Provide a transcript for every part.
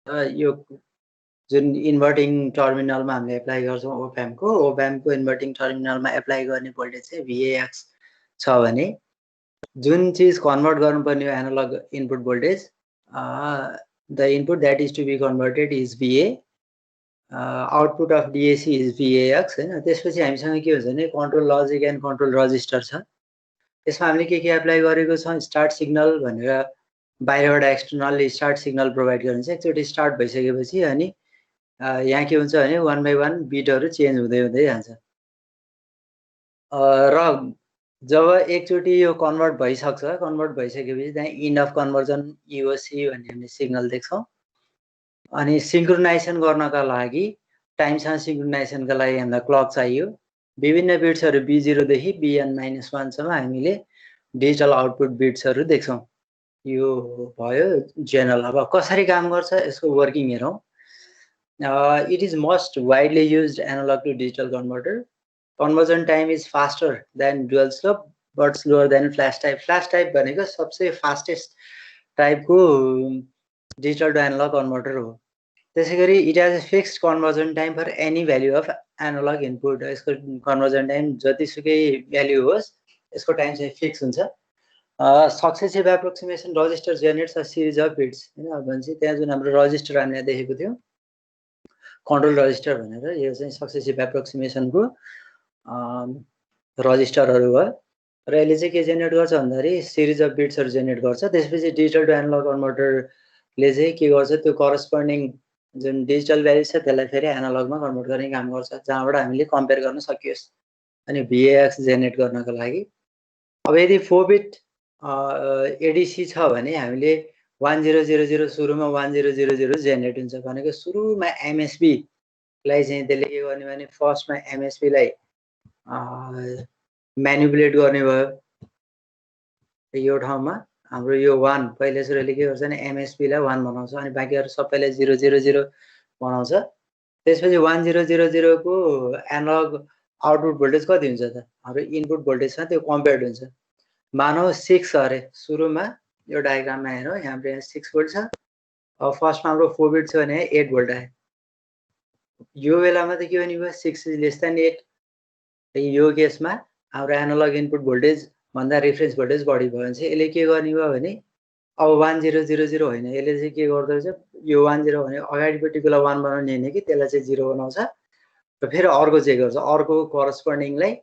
यो जुन इन्भर्टिङ टर्मिनलमा हामीले एप्लाई गर्छौँ ओप्याम्पको इन्भर्टिङ टर्मिनलमा एप्लाई गर्ने भोल्टेज चाहिँ VAX छ भने जुन चिज कन्भर्ट गर्नुपर्ने हो analogue input voltage the input that is to be converted is VA, output of DAC is VAX हैन। त्यसपछि हामीसँग के हुन्छ भने control logic and control register छ। त्यसमा हामीले के एप्लाई गरेको छ, स्टार्ट सिग्नल भनेर बाहिरबाट एक्सटर्नल स्टार्ट सिग्नल प्रोभाइड गरिन्छ। एकचोटि स्टार्ट भइसकेपछि अनि यहाँ के हुन्छ भने 1 by 1 बिटहरु चेन्ज हुँदै हुँदै जान्छ र जब एकचोटि यो कन्भर्ट भइसक्छ, कन्भर्ट भइसकेपछि त्यहाँ इन्ड अफ कन्भर्जन EOC भन्ने हामीले सिग्नल देख्छौँ। अनि सिंक्रोनाइजेसन गर्नका लागि टाइमसँग सिंक्रोनाइजेसनका लागि हामीलाई क्लक चाहियो। विभिन्न बिट्सहरु B0 देखि Bn-1 सम्म हामीले डिजिटल आउटपुट बिट्सहरु देख्छौँ। यो भयो जेनरल। अब कसरी काम गर्छ यसको वर्किङ हेरौँ। It is most widely used analog to digital converter. Conversion time is faster than dual slope but slower than flash type. Flash type भनेको सबसे fastest type को digital to analog converter हो। त्यसैगरी it has a fixed conversion time for any value of analog input. यसको conversion time जतिसुकै value होस् यसको time चाहिँ फिक्स हुन्छ। Successive approximation register generates a series of bits हैन। भनेपछि त्यहाँ जुन हाम्रो रजिस्टर हामीले देखेको थियो कन्ट्रोल रजिस्टर भनेर, यो चाहिँ सक्सेसिभ एप्रोक्सिमेसन को रजिस्टरहरु भयो र यसले चाहिँ के जेनेरेट गर्छ भन्दाखेरि सिरिज अफ बिट्सहरु जेनेरेट गर्छ। त्यसपछि डिजिटल टु एनालग कन्भर्टरले चाहिँ के गर्छ, त्यो करस्पोन्डिङ जुन डिजिटल भ्यालु छ त्यसलाई फेरि एनालगमा कन्भर्ट गर्ने काम गर्छ, जहाँबाट हामीले कम्पेयर गर्न सकियोस्। अनि VAX जेनेरेट गर्नको लागि अब यदि 4 बिट ADC छ भने हामीले 1000 सुरुमा 1000 जेनेरेट हुन्छ भनेको सुरुमा MSB लाई चाहिँ त्यसले के गर्ने भने फर्स्टमा MSB लाई म्यानिपुलेट गर्ने भयो। यो ठाउँमा हाम्रो यो 1 पहिले सुरुले के गर्छ भने MSB लाई 1 बनाउँछ अनि बाकीहरु सबैलाई 000 बनाउँछ। त्यसपछि 1000 को एनालग आउटपुट भोल्टेज कति हुन्छ त, हाम्रो इनपुट भोल्टेजसँग त्यो कम्पेयर्ड हुन्छ। मानौ 6 अरे सुरुमा यो डायग्राममा हेरौँ, यहाँ 6 भोल्ट छ। अब फर्स्टमा हाम्रो 4 बिट छ भने 8 भोल्ट आयो। यो बेलामा त के भने भयो 6 इज लेस देन 8। यो केसमा हाम्रो एनालग इनपुट भोल्टेज भन्दा रेफरेन्स भोल्टेज बढी भयो भने चाहिँ यसले के गर्ने भयो भने अब 1000 होइन, यसले चाहिँ के गर्दो रहेछ, यो 10 भने अगाडिपट्टिकोलाई 1 बनाउने हैन कि त्यसलाई चाहिँ 0 बनाउँछ र फेरि अर्को चेक गर्छ, अर्को करस्पोन्डिङलाई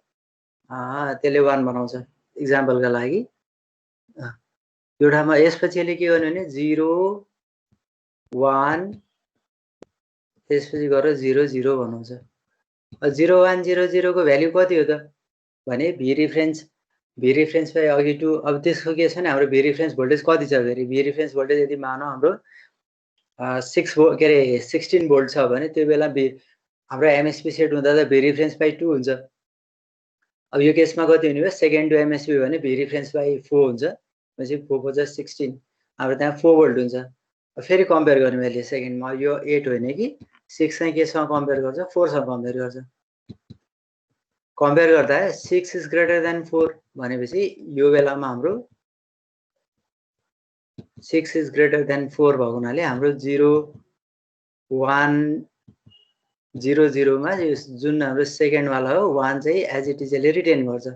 त्यसले 1 बनाउँछ। एक्जाम्पलका लागि यो ठाउँमा यसपछि यसले के गर्ने भने 0 1 त्यसपछि गरेर 0 0 बनाउँछ। 0 1 0 0 को भ्यालु कति हो त भने V रेफरेन्स बाइ अघि 2। अब त्यसको के छ भने हाम्रो V रेफरेन्स भोल्टेज कति छ फेरि V रेफरेन्स भोल्टेज यदि मानौ हाम्रो 16 भोल्ट छ भने त्यो बेला हाम्रो MSB सेट हुँदा त V रेफरेन्स बाइ 2 हुन्छ। अब यो केसमा कति हुने भयो सेकेन्ड टु MSB भने V रेफरेन्स बाइ 4 हुन्छ। भनेपछि 4 4 16 हाम्रो त्यहाँ 4 भोल्ट हुन्छ। फेरि कम्पेयर गर्ने मैले सेकेन्डमा यो 8 होइन कि 6 चाहिँ केसँग कम्पेयर गर्छ 4 सँग कम्पेयर गर्छ। कम्पेयर गर्दा 6 इज ग्रेटर देन 4 भनेपछि यो बेलामा हाम्रो 6 इज ग्रेटर देन 4 भएको हुनाले हाम्रो 0 1 0 0 मा जुन हाम्रो सेकेन्ड वाला हो 1 चाहिँ एज इट इज यसले रिटेन गर्छ।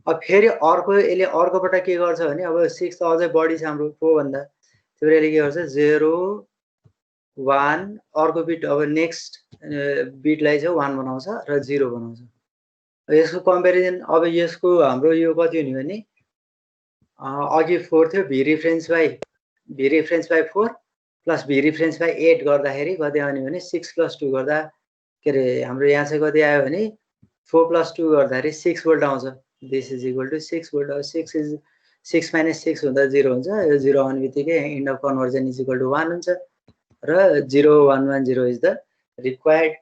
अब फेरि अर्को यसले अर्कोबाट के गर्छ भने अब 6 त अझै बढी छ हाम्रो 4 भन्दा, त्यो यसले के गर्छ 0 1 अर्को बिट अब नेक्स्ट बिटलाई चाहिँ 1 बनाउँछ र 0 बनाउँछ। यसको कम्पेरिजन अब यसको हाम्रो यो कति हुने भने अघि 4 थियो V reference by 4 plus V reference by 8 गर्दाखेरि कति आउने भने 6 + 2 गर्दा के रे हाम्रो यहाँ चाहिँ कति आयो भने 4 + 2 गर्दाखेरि 6 भोल्ट आउँछ। This is equal to 6 volt. 6 - 6 हुँदा 0 हुन्छ। यो 0 आउने बित्तिकै end of conversion is equal to 1 हुन्छ र 0 1 1 0 is the required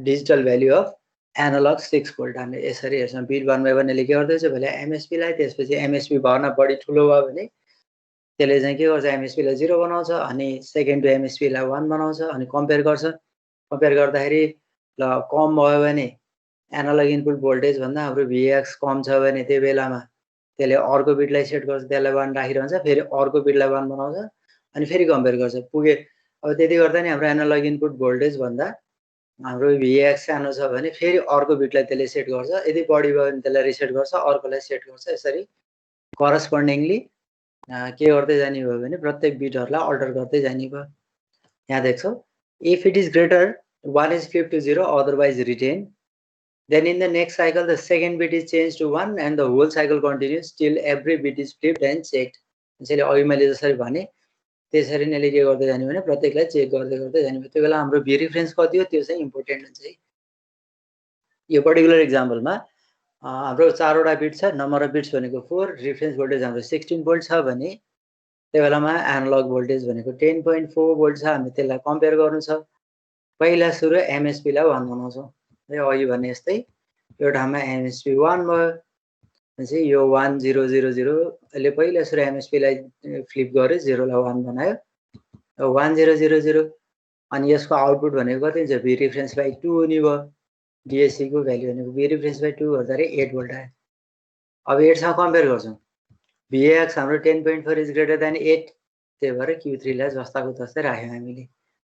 digital value of analogue 6 volt. हामीले यसरी हेर्छौँ बिट 1 बाइ 1 यसले के गर्दैछ भने MSB लाई, त्यसपछि MSB भर्ना बढी ठुलो भयो भने त्यसले चाहिँ के गर्छ MSB लाई 0 बनाउँछ अनि सेकेन्ड टु MSB लाई 1 बनाउँछ अनि कम्पेयर गर्छ। कम्पेयर गर्दाखेरि ल कम भयो भने एनालग इनपुट भोल्टेज भन्दा हाम्रो VAX कम छ भने त्यो बेलामा त्यसले अर्को बिटलाई सेट गर्छ, त्यसलाई 1 राखिरहन्छ, फेरि अर्को बिटलाई 1 बनाउँछ अनि फेरि कम्पेयर गर्छ पुगे। अब त्यति गर्दा नि हाम्रो एनालग इनपुट भोल्टेज भन्दा हाम्रो भिएक्स सानो छ भने फेरि अर्को बिटलाई त्यसले सेट गर्छ, यदि बढी भयो भने त्यसलाई रिसेट गर्छ, अर्कोलाई सेट गर्छ। यसरी करस्पोन्डिङली के गर्दै जाने भयो भने प्रत्येक बिटहरूलाई अल्टर गर्दै जाने भयो। यहाँ देख्छौ, if it is greater 1 is flipped to 0, otherwise retain. Then in the next cycle, the second bit is changed to 1 and the whole cycle continues till every bit is flipped and checked. त्यसैले अघि मैले जसरी भने त्यसरी नै के गर्दै जाने भने प्रत्येकलाई चेक गर्दै गर्दै जाने भयो। त्यो बेला हाम्रो भी रिफरेन्स कति हो त्यो चाहिँ इम्पोर्टेन्ट हुन्छ है। यो पर्टिकुलर एक्जाम्पलमा हाम्रो 4 वटा बिट छ, नम्बर अफ बिट्स भनेको 4, रिफरेन्स भोल्टेज हाम्रो 16 भोल्ट छ भने त्यो बेलामा एनालग भोल्टेज भनेको 10.4 भोल्ट छ। हामी त्यसलाई कम्पेयर गर्नु छ। पहिला सुरु एमएसपी लाई 1 बनाउँछौँ है, अघि भने जस्तै यो ठाउँमा एमएसपी 1 भयो भनेपछि यो 1 0 0 0 अहिले पहिला सुरु एमएसपी लाई फ्लिप गर्यो, 0 लाई 1 बनायो, 1 0 0 0। अनि यसको आउटपुट भनेको कति हुन्छ, भी रिफरेन्स बाइ 2 हुने भयो। डिएससी को भ्यालु भनेको भी रिफरेन्स बाइ 2 गर्दाखेरि 8 भोल्ट आयो। अब 8 सँग कम्पेयर गर्छौँ, भिएक्स हाम्रो 10.4 इज ग्रेटर देन 8, त्यही भएर Q3 लाई जस्ताको तस्तै राख्यौँ हामीले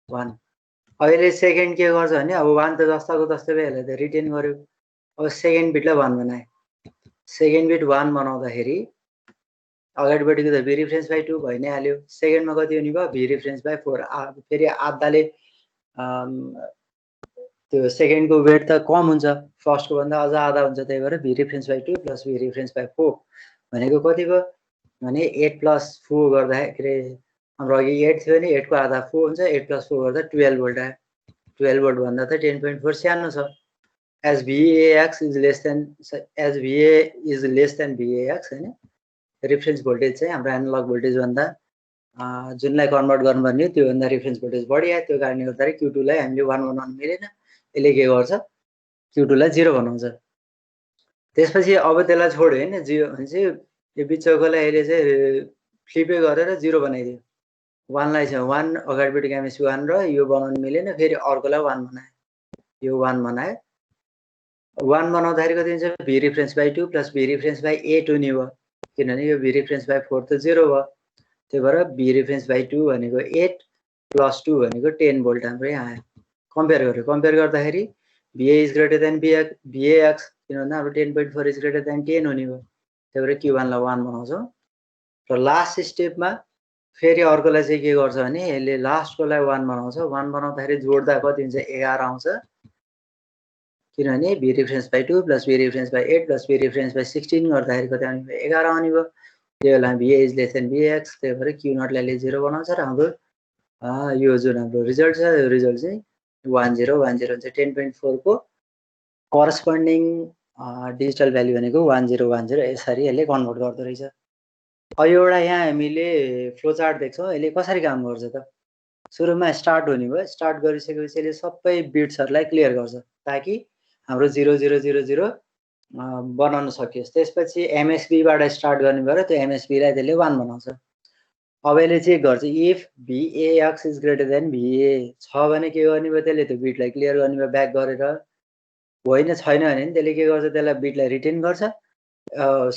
1। अहिले सेकेन्ड के गर्छ भने अब 1 त जस्ताको तस्तै भयो, यसलाई त रिटेन गर्यो। अब सेकेन्ड बिटलाई 1 बनाए, सेकेन्ड बिट 1 बनाउँदाखेरि अगाडिपट्टिको त भी रिफरेन्स बाइ 2 भइ नै हाल्यो। सेकेन्डमा कति हुने भयो, भी रिफरेन्स बाइ 4। फेरि आधाले त्यो सेकेन्डको वेट त कम हुन्छ, फर्स्टको भन्दा अझ आधा हुन्छ, त्यही भएर V reference by 2 plus V reference by 4 भनेको कति भयो भने 8 प्लस 4 गर्दाखेरि हाम्रो अघि 8 थियो भने 8 को आधा 4 हुन्छ, 8 प्लस 4 गर्दा 12 भोल्ट आयो। 12 भोल्ट भन्दा त 10.4 सानो छ। एज भिएक्स इज लेस देन भिएक्स हैन, रिफरेन्स भोल्टेज चाहिँ हाम्रो एनालग भोल्टेज भन्दा जुनलाई कन्भर्ट गर्नुपर्ने हो त्यो भन्दा रिफरेन्स भोल्टेज बढी आयो। त्यो कारणले गर्दा Q2 लाई हामीले 1 बनाउन मिलेन, यसले के गर्छ Q2 लाई 0 बनाउँछ। त्यसपछि अब त्यसलाई छोड्यो हैन, 0 भनेपछि यो बिचकोलाई यसले चाहिँ फ्लिपै गरेर 0 बनाइदियो। 1 लाई चाहिँ 1 अगाडिपट्टिको एमएसपी 1 र यो बनाउन मिलेन, फेरि अर्कोलाई 1 बनायो, यो 1 बनायो। 1 बनाउँदाखेरि कति हुन्छ, V reference by 2 plus V reference by 8 हुने भयो, किनभने यो भी रिफरेन्स बाइ 4 त 0 भयो। त्यही भएर भी रिफरेन्स बाइ 2 भनेको 8 प्लस 2 भनेको 10 भोल्ट हाम्रो यहाँ आयो। कम्पेयर गर्यो, कम्पेयर गर्दाखेरि भिए इज ग्रेटर देन भिएक्स, किनभने हाम्रो 10.4 इज ग्रेटर देन 10 हुने भयो। त्यही भएर Q1 लाई 1 बनाउँछौँ। र लास्ट स्टेपमा फेरि अर्कोलाई चाहिँ के गर्छ भने यसले लास्टकोलाई 1 बनाउँछ। 1 बनाउँदाखेरि जोड्दा कति हुन्छ, 11 आउँछ, किनभने V reference by 2 plus V reference by 8 plus V reference by 16 गर्दाखेरि कति आउने भयो, 11 आउने भयो। त्यो बेला भिए इज लेस देन भिएक्स, त्यही भएर Q0 लाई 0 बनाउँछ र हाम्रो यो जुन हाम्रो रिजल्ट छ यो रिजल्ट चाहिँ 1 0 1 0 हुन्छ। 10.4 को करस्पोन्डिङ डिजिटल भ्यालु भनेको 1 0 1 0, यसरी यसले कन्भर्ट गर्दो रहेछ। अब एउटा यहाँ हामीले फ्लो चार्ट देख्छौँ, यसले कसरी काम गर्छ त। सुरुमा स्टार्ट हुने भयो, स्टार्ट गरिसकेपछि यसले सबै बिट्सहरूलाई क्लियर गर्छ ताकि हाम्रो 0 0 0 0 बनाउन सकियोस्। त्यसपछि एमएसबीबाट स्टार्ट गर्ने भएर त्यो एमएसबीलाई त्यसले 1 बनाउँछ। अब यसले चेक गर्छ इफ भिएक्स इज ग्रेटर देन भिए छ भने के गर्ने भयो, त्यसले त्यो बिटलाई क्लियर गर्ने भयो ब्याक गरेर। होइन छैन भने त्यसले के गर्छ, त्यसलाई बिटलाई रिटेन गर्छ।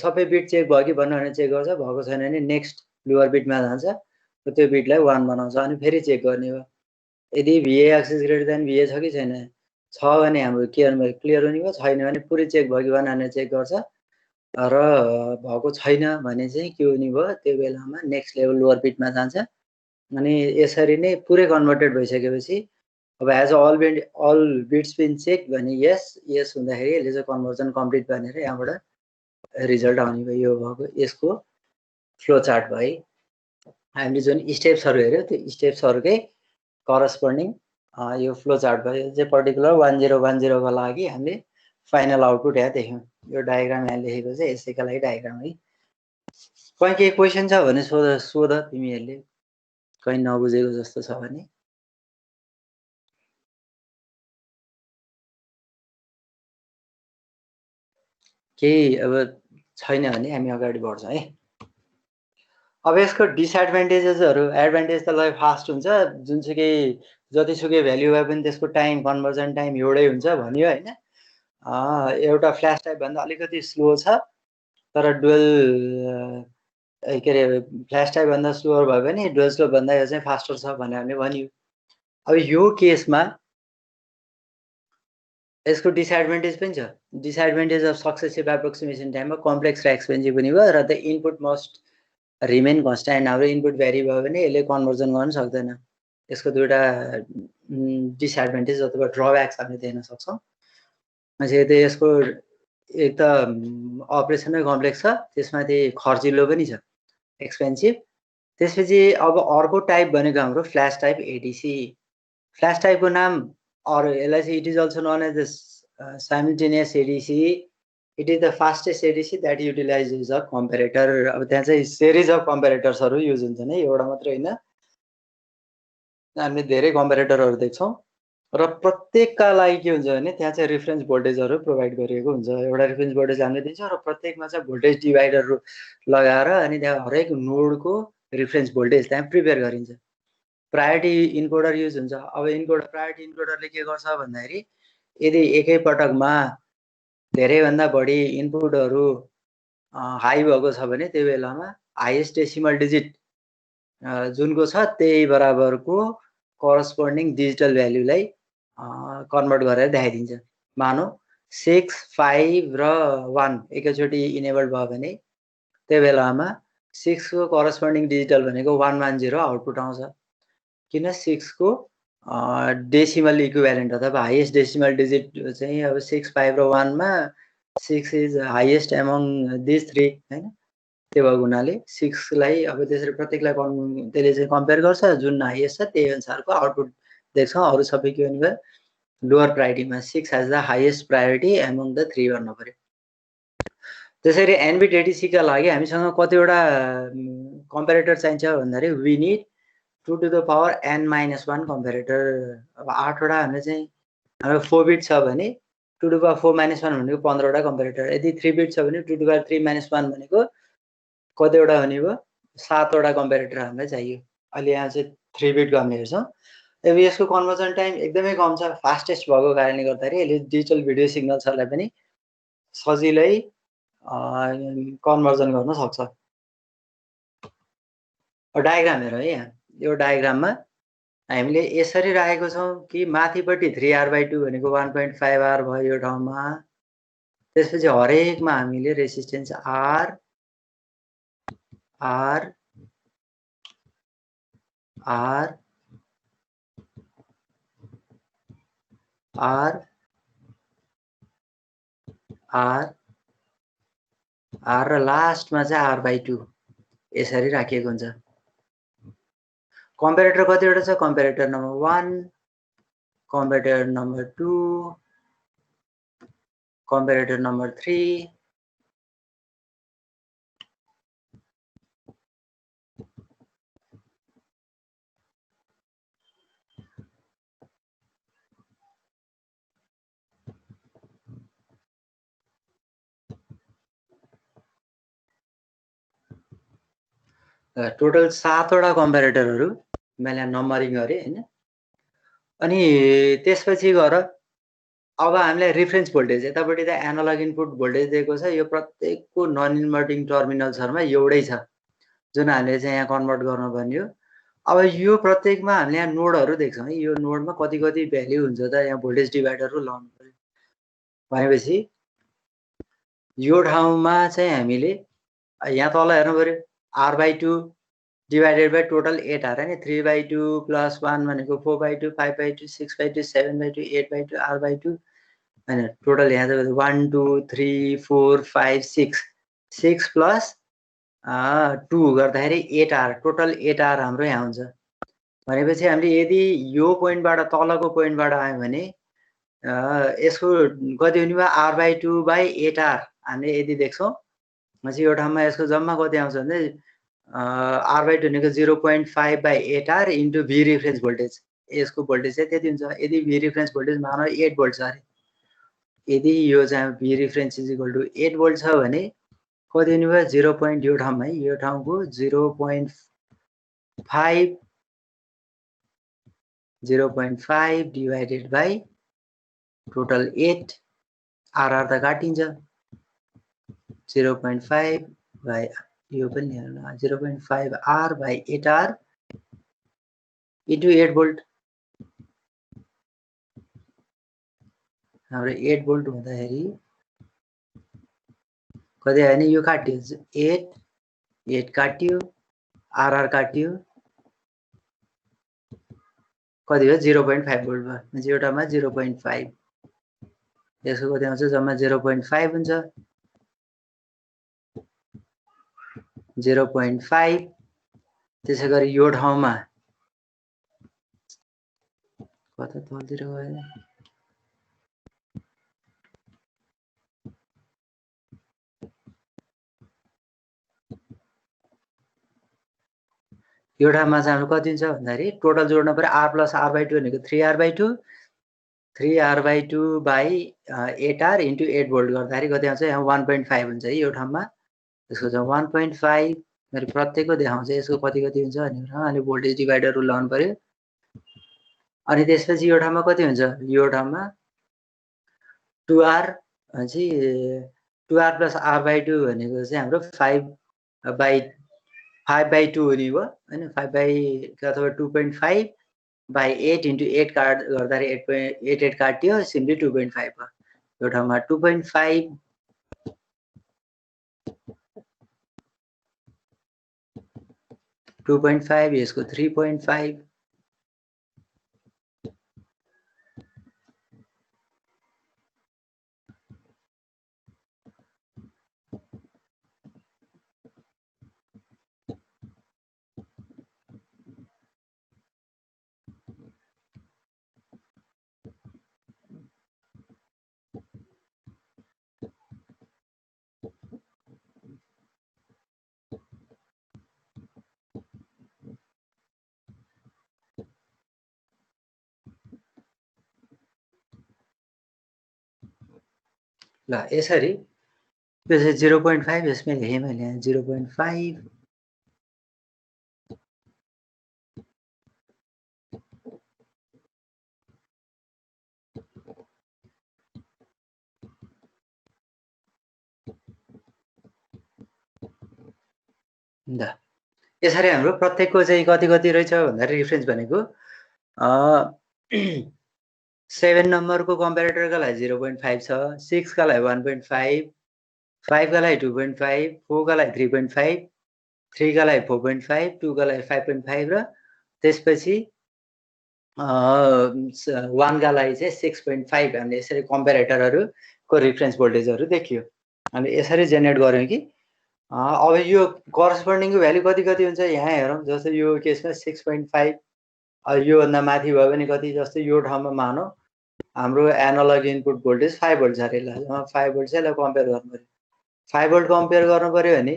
सबै बिट चेक भयो कि भनेर चेक गर्छ, भएको छैन भने नेक्स्ट लोअर बिटमा जान्छ, त्यो बिटलाई 1 बनाउँछ अनि फेरि चेक गर्ने भयो। यदि भिएक्स इज ग्रेटर देन भिए छ कि छैन, छ भने हाम्रो क्लियर हुने भयो, छैन भने पुरै चेक भयो कि भनेर चेक गर्छ, र भएको छैन भने चाहिँ के हुने भयो, त्यो बेलामा नेक्स्ट लेभल लोअर बिटमा जान्छ। अनि यसरी नै पुरै कन्भर्टेड भइसकेपछि अब एज अल बिट्स बिन चेक भने यस हुँदाखेरि यसले चाहिँ कन्भर्जन कम्प्लिट भनेर यहाँबाट रिजल्ट आउने भयो। यो भएको यसको फ्लो चार्ट भयो। हामीले जुन स्टेप्सहरू हेऱ्यो त्यो स्टेप्सहरूकै करस्पोन्डिङ यो फ्लो चार्ट भयो। यो चाहिँ पर्टिकुलर 1 0 1 0 को लागि हामीले फाइनल आउटपुट यहाँ देख्यौँ। यो डायग्राम यहाँ लेखेको चाहिँ यसैका लागि डायग्राम है। कहीँ केही क्वेसन छ भने सोध तिमीहरूले, कहीँ नबुझेको जस्तो छ भने। केही अब छैन भने हामी अगाडि बढ्छौँ है। अब यसको डिसएडभान्टेजेसहरू, एडभान्टेज त ल फास्ट हुन्छ, जुनसुकै जतिसुकै भ्याल्यु भए पनि त्यसको टाइम कन्भर्जन टाइम एउटै हुन्छ भन्यो हैन। एउटा फ्ल्यास टाइप भन्दा अलिकति स्लो छ, तर डुअल के अरे फ्ल्यास टाइप भन्दा स्लोवर भयो भने डुअल स्लोप भन्दा यो चाहिँ फास्टर छ भनेर हामीले भनियो। अब यो केसमा यसको डिसएडभान्टेज पनि छ। डिसएडभान्टेज अफ सक्सेसिभ एप्रोक्सिमेसन टाइममा कम्प्लेक्स र एक्सपेन्सिभ पनि भयो र the input must remain constant. हाम्रो इनपुट भ्यारी भयो भने यसले कन्भर्जन गर्न सक्दैन। यसको दुईवटा डिसएडभान्टेज अथवा ड्रब्याक्स हामीले देख्न सक्छौँ। त्यसपछि यसको एक त अपरेसनै कम्प्लेक्स छ, त्यसमाथि खर्चिलो पनि छ, एक्सपेन्सिभ। त्यसपछि अब अर्को टाइप भनेको हाम्रो फ्ल्यास टाइप एडिसी। फ्ल्यास टाइपको नाम अरू यसलाई चाहिँ it is also known as the simultaneous ADC. It is the fastest ADC that utilises a comparator. अब त्यहाँ चाहिँ सिरिज अफ कम्पेरेटर्सहरू युज हुन्छन् है, एउटा मात्रै होइन, हामीले धेरै कम्पेरेटरहरू देख्छौँ र प्रत्येकका लागि के हुन्छ भने त्यहाँ चाहिँ रेफरेन्स भोल्टेजहरू प्रोभाइड गरिएको हुन्छ। एउटा रेफरेन्स भोल्टेज हामीले दिन्छौँ र प्रत्येकमा चाहिँ भोल्टेज डिभाइडरहरू लगाएर अनि त्यहाँ हरेक नोडको रेफरेन्स भोल्टेज त्यहाँ प्रिपेयर गरिन्छ। प्रायोरिटी इन्कोडर युज हुन्छ। अब प्रायोरिटी इन्कोडरले के गर्छ भन्दाखेरि यदि एकै पटकमा धेरैभन्दा बढी इनपुटहरू हाई भएको छ भने त्यो बेलामा हाइएस्ट डेसिमल डिजिट जुनको छ त्यही बराबरको करस्पोन्डिङ डिजिटल भ्याल्युलाई कन्भर्ट गरेर देखाइदिन्छ। मानौ 6, 5 र 1 एकैचोटि इनेबल्ड भयो भने त्यो बेलामा 6 को करस्पोन्डिङ डिजिटल भनेको 110 आउटपुट आउँछ। किन 6 को डेसिमल इक्विभ्यालेन्ट अथवा हाइएस्ट डेसिमल डिजिट चाहिँ अब 6, 5 र 1 मा 6 इज हाइएस्ट एमङ दिस 3 हैन। त्यो भएको हुनाले 6 लाई अब त्यसरी प्रत्येकलाई त्यसले चाहिँ कम्पेयर गर्छ, जुन हाइएस्ट छ त्यही अनुसारको आउटपुट देख्छौँ। अरू सबै के भन्नुभयो लोअर प्रायोरिटीमा 6 has the highest priority among the 3 भन्नु पर्यो। त्यसरी एनबिट एडिसीका लागि हामीसँग कतिवटा कम्पेरेटर चाहिन्छ भन्दाखेरि we need 2 to the power n-1 comparator. अब 8 वटा हामीले चाहिँ हाम्रो 4 बिट छ भने 2 to the power 4-1 भनेको 15 वटा कम्पेरेटर। यदि 3 बिट छ भने 2 to the power 3-1 भनेको कतिवटा हुने भयो 7 वटा कम्पेरेटर हामीलाई चाहियो। अहिले यहाँ चाहिँ 3 बिटको हामीले हेर्छौँ। अब यसको कन्भर्जन टाइम एकदमै कम छ, फास्टेस्ट भएको कारणले गर्दाखेरि यसले डिजिटल भिडियो सिग्नल्सहरूलाई पनि सजिलै कन्भर्जन गर्न सक्छ। डायग्राम हेरौँ है। यहाँ यो डायग्राममा हामीले यसरी राखेको छौँ कि माथिपट्टि 3R/2 भनेको 1.5R भयो यो ठाउँमा। त्यसपछि हरेकमा हामीले resistance R, R, R, R, R, R र लास्टमा चाहिँ R/2 यसरी राखिएको हुन्छ। कम्पेरेटर कतिवटा छ? Comparator number 1, comparator number 2, comparator number 3, total 7 वटा कम्पेरेटरहरू मैले नम्बरिङ गरेँ हैन। अनि त्यसपछि गएर अब हामीलाई रेफरेन्स भोल्टेज यतापट्टि त एनालग इनपुट भोल्टेज दिएको छ। यो प्रत्येकको नन इन्भर्टिङ टर्मिनल्सहरुमा एउटै छ जुन हामीले चाहिँ यहाँ कन्भर्ट गर्नुपर्ने हो। अब यो प्रत्येकमा हामीले यहाँ नोडहरू देख्छौँ है। यो नोडमा कति कति भ्याल्यु हुन्छ त यहाँ भोल्टेज डिभाइडरहरु लाउनु पर्यो। भनेपछि यो ठाउँमा चाहिँ हामीले यहाँ तल हेर्नु पर्यो R/2 divided by total 8R हैन। 3/2 प्लस 1 भनेको 4/2, 5/2, 6/2, 7/2, 8/2, R/2 हैन। टोटल यहाँ चाहिँ 1 2 3 4 5 6 6 प्लस 2 गर्दाखेरि 8R, टोटल 8R हाम्रो यहाँ हुन्छ। भनेपछि हामीले यदि यो पोइन्टबाट तलको पोइन्टबाट आयो भने यसको कति हुने भयो R/2/8R हामीले यदि देख्छौँ भनेपछि यो ठाउँमा यसको जम्मा कति आउँछ भने R/2 भनेको 0.5/8R into V reference voltage. यसको भोल्टेज चाहिँ त्यति हुन्छ। यदि V रेफरेन्स भोल्टेज मानौ 8 भोल्ट छ अरे, यदि यो चाहिँ V reference is equal to 8 volt छ भने कति हुने भयो 0. यो ठाउँमा है, यो ठाउँको 0.5 डिवाइडेड बाई टोटल 8 RR त काटिन्छ 0.5 बाई यो पनि हेर्नु 0.5 R by 8 R into 8 volt हाम्रो 8 volt हुँदाखेरि कति आयो नि यो काट्यो 8 काट्यो RR काट्यो कति हो 0.5 volt भयो म्हणजे एउटामा 0.5 यसको कति आउँछ जम्मा 0.5 हुन्छ 0.5 त्यसैगरी यो ठाउँमा कता तलतिर गयो यो ठाउँमा चाहिँ हाम्रो कति हुन्छ भन्दाखेरि टोटल जोड्नु पर्यो R plus R by 2 भनेको 3R/2 3R/2 by 8R into 8 volt गर्दाखेरि कति आउँछ यहाँ 1.5 हुन्छ है यो ठाउँमा यसको चाहिँ 1.5 मैले प्रत्येकको देखाउँछ यसको कति कति हुन्छ भनेर अनि भोल्टेज डिभाइडर रुल लगाउनु पर्यो अनि त्यसपछि यो ठाउँमा कति हुन्छ यो ठाउँमा 2R भनेपछि 2R plus R by 2 भनेको चाहिँ हाम्रो 5/2 हुने भयो हैन 5 by अथवा 2.5 by 8 into 8 गर्दाखेरि 8 काट्यो सिम्पली 2.5 भयो यो ठाउँमा 2.5 2.5 यसको 3.5 ल यसरी यो चाहिँ 0.5 यसमै लेखेँ मैले यहाँ 0.5 ल यसरी हाम्रो प्रत्येकको चाहिँ कति कति रहेछ भन्दाखेरि रिफरेन्स भनेको 7 नम्बरको कम्पेरेटरका लागि 0.5 छ 6 का लागि 1.5 5 का लागि 2.5 4 का लागि 3.5 3 का लागि 4.5 2 का लागि 5.5 र त्यसपछि 1 का लागि चाहिँ 6.5 हामीले यसरी कम्पेरेटरहरुको रिफरेन्स भोल्टेजहरु देखियो अनि यसरी जेनेरेट गर्यौं कि अब यो करस्पोन्डिङको भ्यालु कति कति हुन्छ यहाँ हेरौं जस्तै यो केसमा 6.5 यो भन्दा माथि भयो भने कति जस्तै यो ठाउँमा मानौ हाम्रो एनालग इनपुट भोल्टेज 5 भोल्ट छ रे ल 5 भोल्ट चाहिँ ल कम्पेयर गर्नु पर्यो 5 भोल्ट कम्पेयर गर्नु पर्यो भने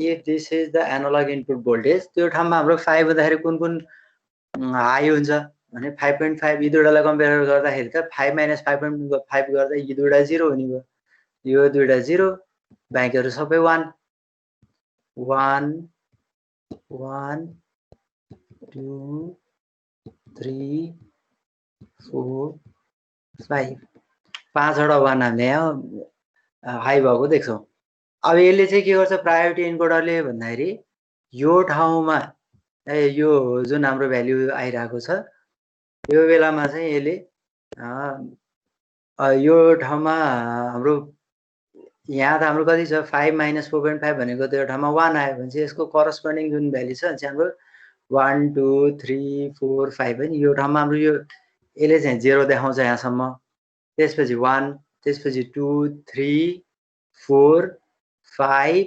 if this is the analogue input voltage त्यो ठाउँमा हाम्रो 5 हुँदाखेरि कुन कुन हाई हुन्छ भने 5.5 यी दुईटालाई कम्पेयर गर्दाखेरि त 5 - 5.5 गर्दा यी दुईटा 0 हुने भयो यो दुईटा 0 बाँकीहरु सबै 1 1 1 2 3 4 5 पाँचवटा 1 हामीले यहाँ हाई भएको देख्छौं अब यसले चाहिँ के गर्छ प्रायोरिटी इन्कोडरले भन्दाखेरि यो ठाउँमा यो जुन हाम्रो भ्यालु आइराको छ यो बेलामा चाहिँ यसले यो ठाउँमा हाम्रो यहाँ त हाम्रो कति छ 5 - 4.5 भनेको त्यो ठाउँमा 1 आयो भने चाहिँ यसको करस्पोन्डिङ जुन भ्यालु छ चाहिँ हाम्रो 1 2 3 4 5 हैन यो ठाउँमा हाम्रो यो यसले चाहिँ 0 देखाउँछ यहाँसम्म त्यसपछि 1 त्यसपछि 2 3 4 5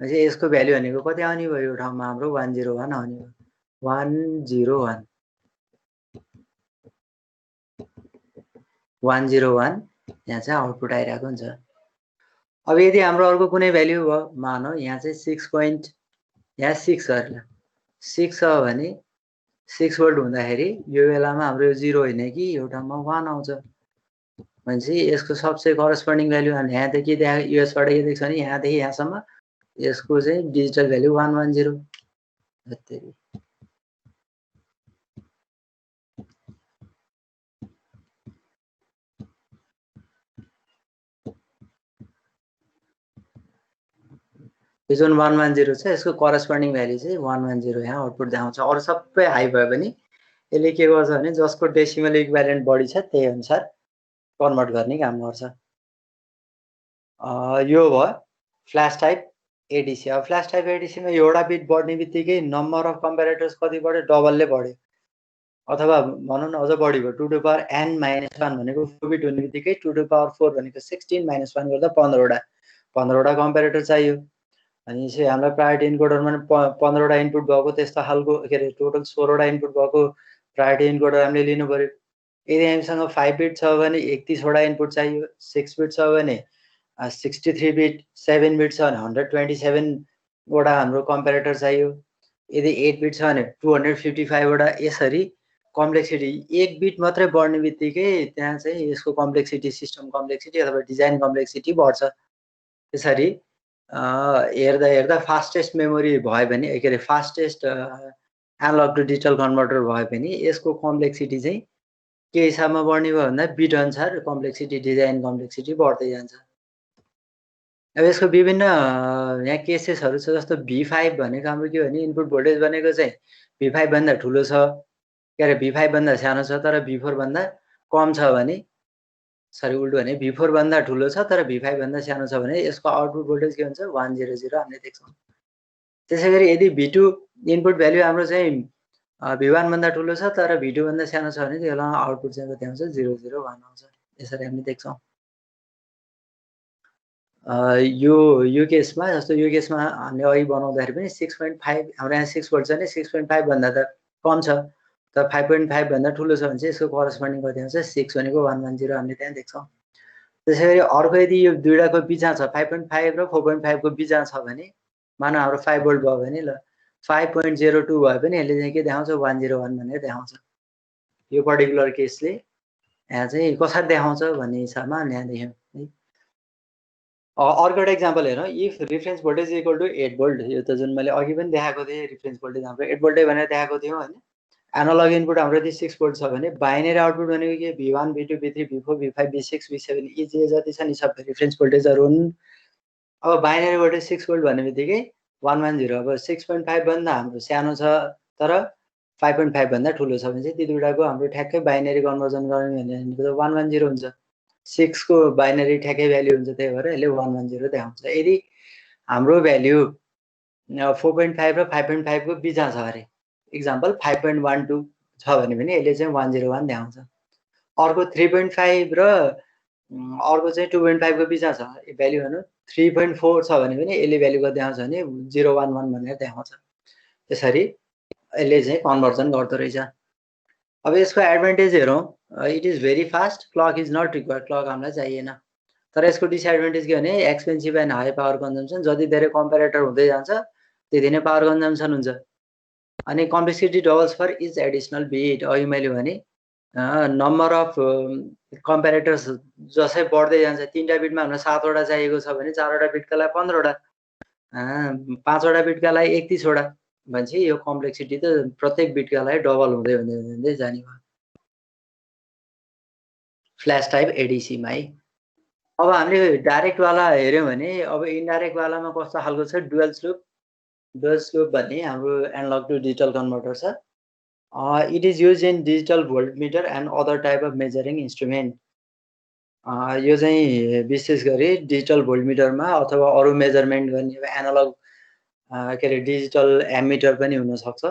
चाहिँ यसको भ्यालु भनेको कति आउने भयो यो ठाउँमा हाम्रो 101 आउने भयो 101 101 यहाँ चाहिँ आउटपुट आइराको हुन्छ अब यदि हाम्रो अर्को कुनै भ्यालु भयो मानौ यहाँ चाहिँ 6 यहाँ 6 छ ल 6 छ भने 6 भोल्ट हुँदाखेरि यो बेलामा हाम्रो 0 हैन कि यो ठाउँमा 1 आउँछ भनेपछि यसको सबसे करस्पोन्डिङ भ्यालु हामी यहाँ देखि यसबाट के देख्छ भने यहाँ देखि यहाँसम्म यसको चाहिँ डिजिटल भ्यालु 110 जति यो जुन 110 छ यसको करस्पोन्डिङ भ्यालु चाहिँ 110 यहाँ आउटपुट देखाउँछ। अरु सबै हाई भयो भने यसले के गर्छ भने जसको डेसिमल इक्विभ्यालेन्ट बढी छ त्यही अनुसार कन्भर्ट गर्ने काम गर्छ। यो भयो फ्ल्यास टाइप एडिसी। अब फ्ल्यास टाइप एडिसीमा एउटा बिट बढ्ने बित्तिकै नम्बर अफ कम्पेरेटर्स कति बढ्यो, डबलले बढ्यो, अथवा भनौँ न अझ बढी भयो, 2 टु पावर n - 1 भनेको 4 बिट हुने बित्तिकै 2 टु पावर 4 भनेको 16 - 1 गर्दा 15 वटा कम्पेरेटर चाहियो। अनि चाहिँ हामीलाई प्रायोरिटी इन्कोडरमा 15 वटा इनपुट भएको त्यस्तो खालको के अरे टोटल 16 वटा इनपुट भएको प्रायोरिटी इन्कोडर हामीले लिनु पर्यो। यदि हामीसँग 5 बिट छ भने 31 वटा इनपुट चाहियो, 6 बिट छ भने 63 बिट, 7 बिट छ भने 127 वटा हाम्रो कम्पेरेटर चाहियो। यदि 8 बिट छ भने 255 वटा। यसरी कम्प्लेक्सिटी एक बिट मात्रै बढ्ने बित्तिकै त्यहाँ चाहिँ यसको कम्प्लेक्सिटी, सिस्टम कम्प्लेक्सिटी अथवा डिजाइन कम्प्लेक्सिटी बढ्छ। त्यसरी हेर्दा हेर्दा फास्टेस्ट मेमोरी भयो भने के अरे fastest analogue to digital converter भयो भने यसको कम्प्लेक्सिटी चाहिँ के हिसाबमा बढ्ने भयो भन्दा बिट अनुसार कम्प्लेक्सिटी, डिजाइन कम्प्लेक्सिटी बढ्दै जान्छ। अब यसको विभिन्न यहाँ केसेसहरू छ। जस्तो V5 भनेको हाम्रो के भने इनपुट भोल्टेज भनेको चाहिँ V5 भन्दा ठुलो छ, के अरे V5 भन्दा सानो छ तर V4 भन्दा कम छ भने, सरी उल्टो भने V4 भन्दा ठुलो छ तर V5 भन्दा सानो छ भने यसको आउटपुट भोल्टेज के हुन्छ 100 हामीले देख्छौँ। त्यसैगरी यदि V2 इनपुट भ्यालु हाम्रो चाहिँ V1 भन्दा ठुलो छ तर V2 भन्दा सानो छ भने त्यसलाई आउटपुट चाहिँ कति आउँछ 001 आउँछ। यसरी हामीले देख्छौँ। यो केसमा जस्तो यो केसमा हामीले अघि बनाउँदाखेरि पनि 6.5 हाम्रो यहाँ 6 भोल्ट छ भने 6.5 भन्दा त कम छ, तर 5.5 भन्दा ठुलो छ भने चाहिँ यसको करस्पोन्डिङ कति आउँछ 6 भनेको 110 हामीले त्यहाँ देख्छौँ। त्यसैगरी अर्को यदि यो दुईटाको बिचमा छ 5.5 र 4.5 को बिचमा छ भने मानौ हाम्रो 5 भोल्ट भयो भने ल 5.02 भयो भने यसले चाहिँ के देखाउँछ 101 भनेर देखाउँछ। यो पर्टिकुलर केसले यहाँ चाहिँ कसरी देखाउँछ भन्ने हिसाबमा यहाँ देख्यौँ है। अर्को एउटा इक्जाम्पल हेरौँ। If reference voltage equal to 8 volt, यो त जुन मैले अघि पनि देखाएको थिएँ रिफरेन्स भोल्टेज हाम्रो 8 भोल्टै भनेर देखाएको थियौँ हैन। एनालग इनपुट हाम्रो यदि 6 भोल्ट छ भने बाइनरी आउटपुट भनेको के V1 V2 V3 V4 V5 V6 V7 यी जे जति छ नि सबै रिफरेन्स भोल्टेजहरू हुन्। अब बाइनरी भोल्टेज 6 भोल्ट भन्ने बित्तिकै 110। अब 6.5 भन्दा हाम्रो सानो छ तर 5.5 भन्दा ठुलो छ भने चाहिँ ती दुईटाको हाम्रो ठ्याक्कै बाइनरी कन्भर्जन गर्ने भनेको त 110 हुन्छ। 6 को बाइनरी ठ्याक्कै भ्याल्यु हुन्छ, त्यही भएर यसले 110 देखाउँछ। यदि हाम्रो भ्याल्यु 4.5 र 5.5 को बिचमा छ अरे, इक्जाम्पल 5.12 छ भने पनि यसले चाहिँ 101 देखाउँछ। अर्को 3.5 र अर्को चाहिँ 2.5 को बिचमा छ भ्याल्यु भनौँ 3.4 छ भने पनि यसले भ्याल्यु कति देखाउँछ भने 011 भनेर देखाउँछ। त्यसरी यसले चाहिँ कन्भर्जन गर्दो रहेछ। अब यसको एडभान्टेज हेरौँ। It is very fast, clock is not required, clock हामीलाई चाहिएन। तर यसको डिसएडभान्टेज के भने expensive and high power consumption. जति धेरै कम्पेरेटर हुँदै जान्छ त्यति नै पावर कन्जम्सन हुन्छ। अनि complexity doubles for each additional bit. अघि मैले भने नम्बर अफ कम्पेरेटर्स जसै बढ्दै जान्छ, 3टा बिटमा हामीलाई 7 वटा चाहिएको छ भने 4 वटा बिटका लागि 15 वटा, 5 वटा बिटका लागि 31 वटा भनेपछि यो कम्प्लेक्सिटी त प्रत्येक बिटका लागि डबल हुँदै हुँदै जाने भयो फ्ल्यास टाइप एडिसीमा है। अब हामीले डाइरेक्ट वाला हेर्यौँ भने अब इन्डाइरेक्ट वालामा कस्तो खालको छ डुअल स्लुप। डुअल स्लुप भन्ने हाम्रो एनालग टु डिजिटल कन्भर्टर छ। It is use in digital भोल्टमिटर and other type of measuring instrument. यो चाहिँ विशेष गरी डिजिटल भोल्टमिटरमा अथवा अरू मेजरमेन्ट गर्ने एनालग के अरे डिजिटल एमिटर पनि हुनसक्छ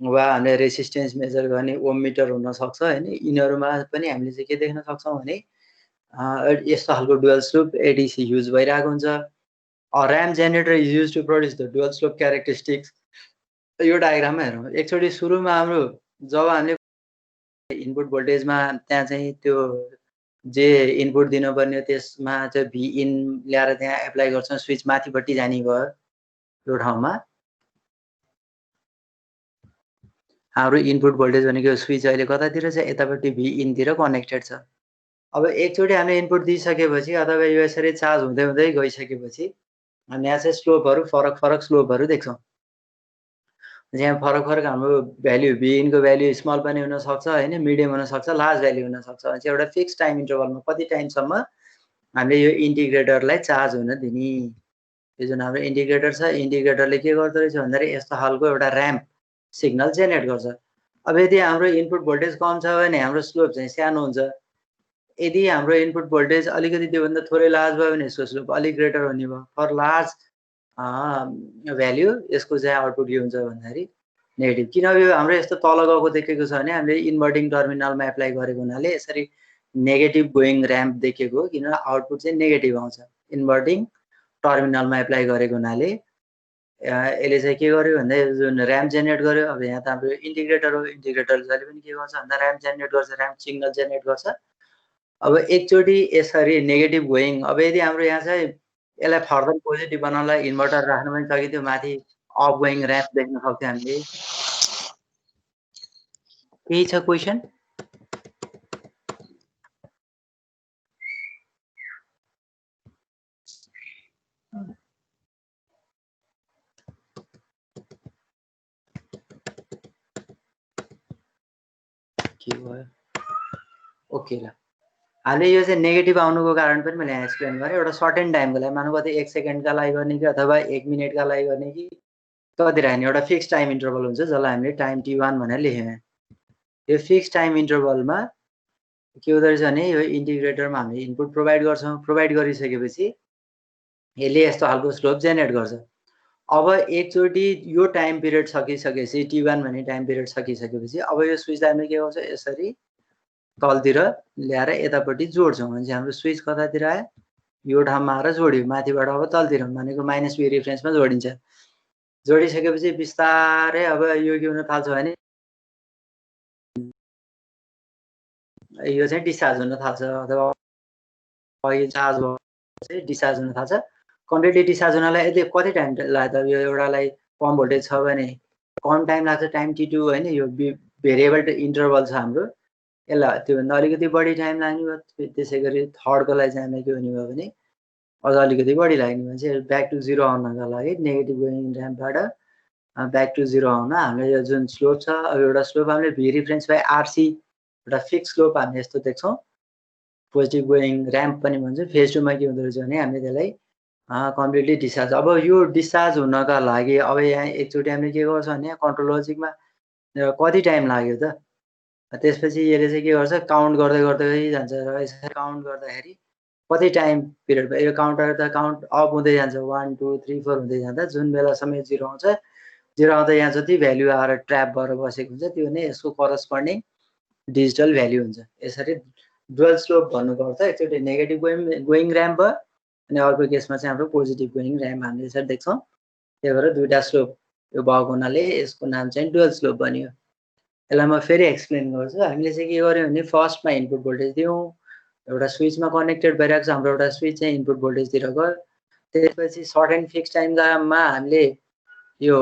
वा हामीले रेसिस्टेन्स मेजर गर्ने ओम मिटर हुनसक्छ होइन। यिनीहरूमा पनि हामीले चाहिँ के देख्न सक्छौँ भने यस्तो खालको डुअल स्लुप एडिसी युज भइरहेको हुन्छ। Ramp generator is use to produce the dual slope characteristics. यो डायग्राममा हेरौँ। एकचोटि सुरुमा हाम्रो जब हामीले इनपुट भोल्टेजमा त्यहाँ चाहिँ त्यो जे इनपुट दिनुपर्ने त्यसमा चाहिँ भी इन ल्याएर त्यहाँ एप्लाई गर्छौँ, स्विच माथिपट्टि जाने भयो यो ठाउँमा। हाम्रो इनपुट भोल्टेज भनेको स्विच अहिले कतातिर छ यतापट्टि भी इनतिर कनेक्टेड छ। अब एकचोटि हामीले इनपुट दिइसकेपछि अथवा यो यसरी चार्ज हुँदै हुँदै गइसकेपछि हामी यहाँ चाहिँ स्लोपहरू फरक स्लोपहरू देख्छौँ। यहाँ फरक हाम्रो भ्याल्यु भी इनको भ्याल्यु स्मल पनि हुनसक्छ होइन, मिडियम हुनसक्छ, लार्ज भ्याल्यु हुनसक्छ। चाहिँ एउटा फिक्स टाइम इन्टरभलमा कति टाइमसम्म हामीले यो इन्टिग्रेटरलाई चार्ज हुन दिने यो जुन हाम्रो इन्डिकेटर छ इन्डिकेटरले के गर्दो रहेछ भन्दाखेरि यस्तो खालको एउटा र्याम्प सिग्नल जेनेरेट गर्छ। अब यदि हाम्रो इनपुट भोल्टेज कम छ भने हाम्रो स्लोप चाहिँ सानो हुन्छ। यदि हाम्रो इनपुट भोल्टेज अलिकति त्योभन्दा थोरै लार्ज भयो भने यसको स्लोप अलिक ग्रेटर हुने भयो। फर लार्ज भ्याल्यु यसको चाहिँ आउटपुट के हुन्छ भन्दाखेरि नेगेटिभ। किन यो हाम्रो यस्तो तल गएको देखेको छ भने हामीले इन्भर्टिङ टर्मिनलमा एप्लाई गरेको हुनाले यसरी नेगेटिभ गोइङ र्याम्प देखेको, किन आउटपुट चाहिँ नेगेटिभ आउँछ। इन्भर्टिङ टर्मिनलमा एप्लाई गरेको हुनाले यसले चाहिँ के गर्यो भन्दा जुन र्याम्प जेनेरेट गर्यो। अब यहाँ त हाम्रो इन्टिग्रेटर हो, इन्टिग्रेटर जहिले पनि के गर्छ भन्दा र्याम्प जेनेरेट गर्छ, र्याम्प सिग्नल जेनेरेट गर्छ। अब एकचोटि यसरी नेगेटिभ गोइङ, अब यदि हाम्रो यहाँ चाहिँ यसलाई फर्दर पोजिटिभ बनाउनलाई इन्भर्टर राख्नु पनि सकिन्थ्यो, माथि अप गोइङ र्याम्प देख्न सक्थ्यो हामीले। केही छ क्वेसन? के भयो? ओके ल, हामीले यो चाहिँ नेगेटिभ आउनुको कारण पनि मैले यहाँ एक्सप्लेन गरेँ। एउटा सर्टेन टाइमको लागि, मानव कति 1 सेकेन्डका लागि गर्ने कि अथवा 1 मिनटका लागि गर्ने कि कति राख्ने, एउटा फिक्स टाइम इन्टरभल हुन्छ जसलाई हामीले टाइम T1 भनेर लेख्यौँ। यो फिक्स टाइम इन्टरभलमा के हुँदो रहेछ भने यो इन्टिग्रेटरमा हामीले इनपुट प्रोभाइड गर्छौँ। प्रोभाइड गरिसकेपछि यसले यस्तो खालको स्लोप जेनेरेट गर्छ। अब एकचोटि यो टाइम पिरियड सकिसकेपछि T1 भन्ने टाइम पिरियड सकिसकेपछि अब यो स्विचलाई हामीले के गर्छ, यसरी तलतिर ल्याएर यतापट्टि जोड्छौँ भने चाहिँ हाम्रो स्विच कतातिर आयो, यो ठाउँमा आएर जोड्यो, माथिबाट अब तलतिर भनेको -V रेफरेन्समा जोडिन्छ। जोडिसकेपछि बिस्तारै अब यो के हुन थाल्छ भने यो चाहिँ डिस्चार्ज हुन थाल्छ, अथवा यो चार्ज भयो चाहिँ डिस्चार्ज हुन थाल्छ। कम्प्लिटली डिस्चार्ज हुनलाई यदि कति टाइम लाग्छ त, यो एउटालाई कम भोल्टेज छ भने कम टाइम लाग्छ, टाइम T2 होइन, यो भेरिएबल इन्टरभल छ हाम्रो। यसलाई त्योभन्दा अलिकति बढी टाइम लाग्ने भयो। त्यसै गरी थर्डको लागि चाहिँ हामीलाई के हुने भयो भने अझ अलिकति बढी लाग्ने भयो चाहिँ ब्याक टु जिरो आउनका लागि नेगेटिभ गोइङ र्याम्पबाट ब्याक टु जिरो आउन हामीले यो जुन स्लोप छ, अब एउटा स्लोप हामीले V रेफरेन्स बाई RC एउटा फिक्स स्लोप हामीले यस्तो देख्छौँ। पोजिटिभ गोइङ र्याम्प पनि भन्छ। फेज 2 मा के हुँदो रहेछ भने हामीले त्यसलाई कम्प्लिटली डिस्चार्ज। अब यो डिस्चार्ज हुनका लागि अब यहाँ एकचोटि हामीले के गर्छ भने कन्ट्रोल लजिकमा कति टाइम लाग्यो त, त्यसपछि यसले चाहिँ के गर्छ, काउन्ट गर्दै गर्दै जान्छ र यसरी काउन्ट गर्दाखेरि कति टाइम पिरियड भयो, यो काउन्टर त काउन्ट अप हुँदै जान्छ, 1 2 3 4 हुँदै जाँदा जुन बेलासम्म 0 आउँछ, 0 आउँदा यहाँ जति भ्याल्यु आएर ट्र्याप भएर बसेको हुन्छ त्यो नै यसको करस्पोन्डिङ डिजिटल भ्याल्यु हुन्छ। यसरी डुअल स्लोप भन्नुको अर्थ एकचोटि नेगेटिभ गोइङ र्याम्प भयो अनि अर्को केसमा चाहिँ हाम्रो पोजिटिभ गोइङ र्याम्प हामीले यसरी देख्छौँ। त्यही भएर दुईवटा स्लोप यो भएको हुनाले यसको नाम चाहिँ डुअल स्लोप बन्यो। यसलाई म फेरि एक्सप्लेन गर्छु। हामीले चाहिँ के गर्यौँ भने फर्स्टमा इनपुट भोल्टेज दियौँ, एउटा स्विचमा कनेक्टेड भइरहेको छ, हाम्रो एउटा स्विच चाहिँ इनपुट भोल्टेजतिर गयो। त्यसपछि सर्ट एन्ड फिक्स टाइममा हामीले यो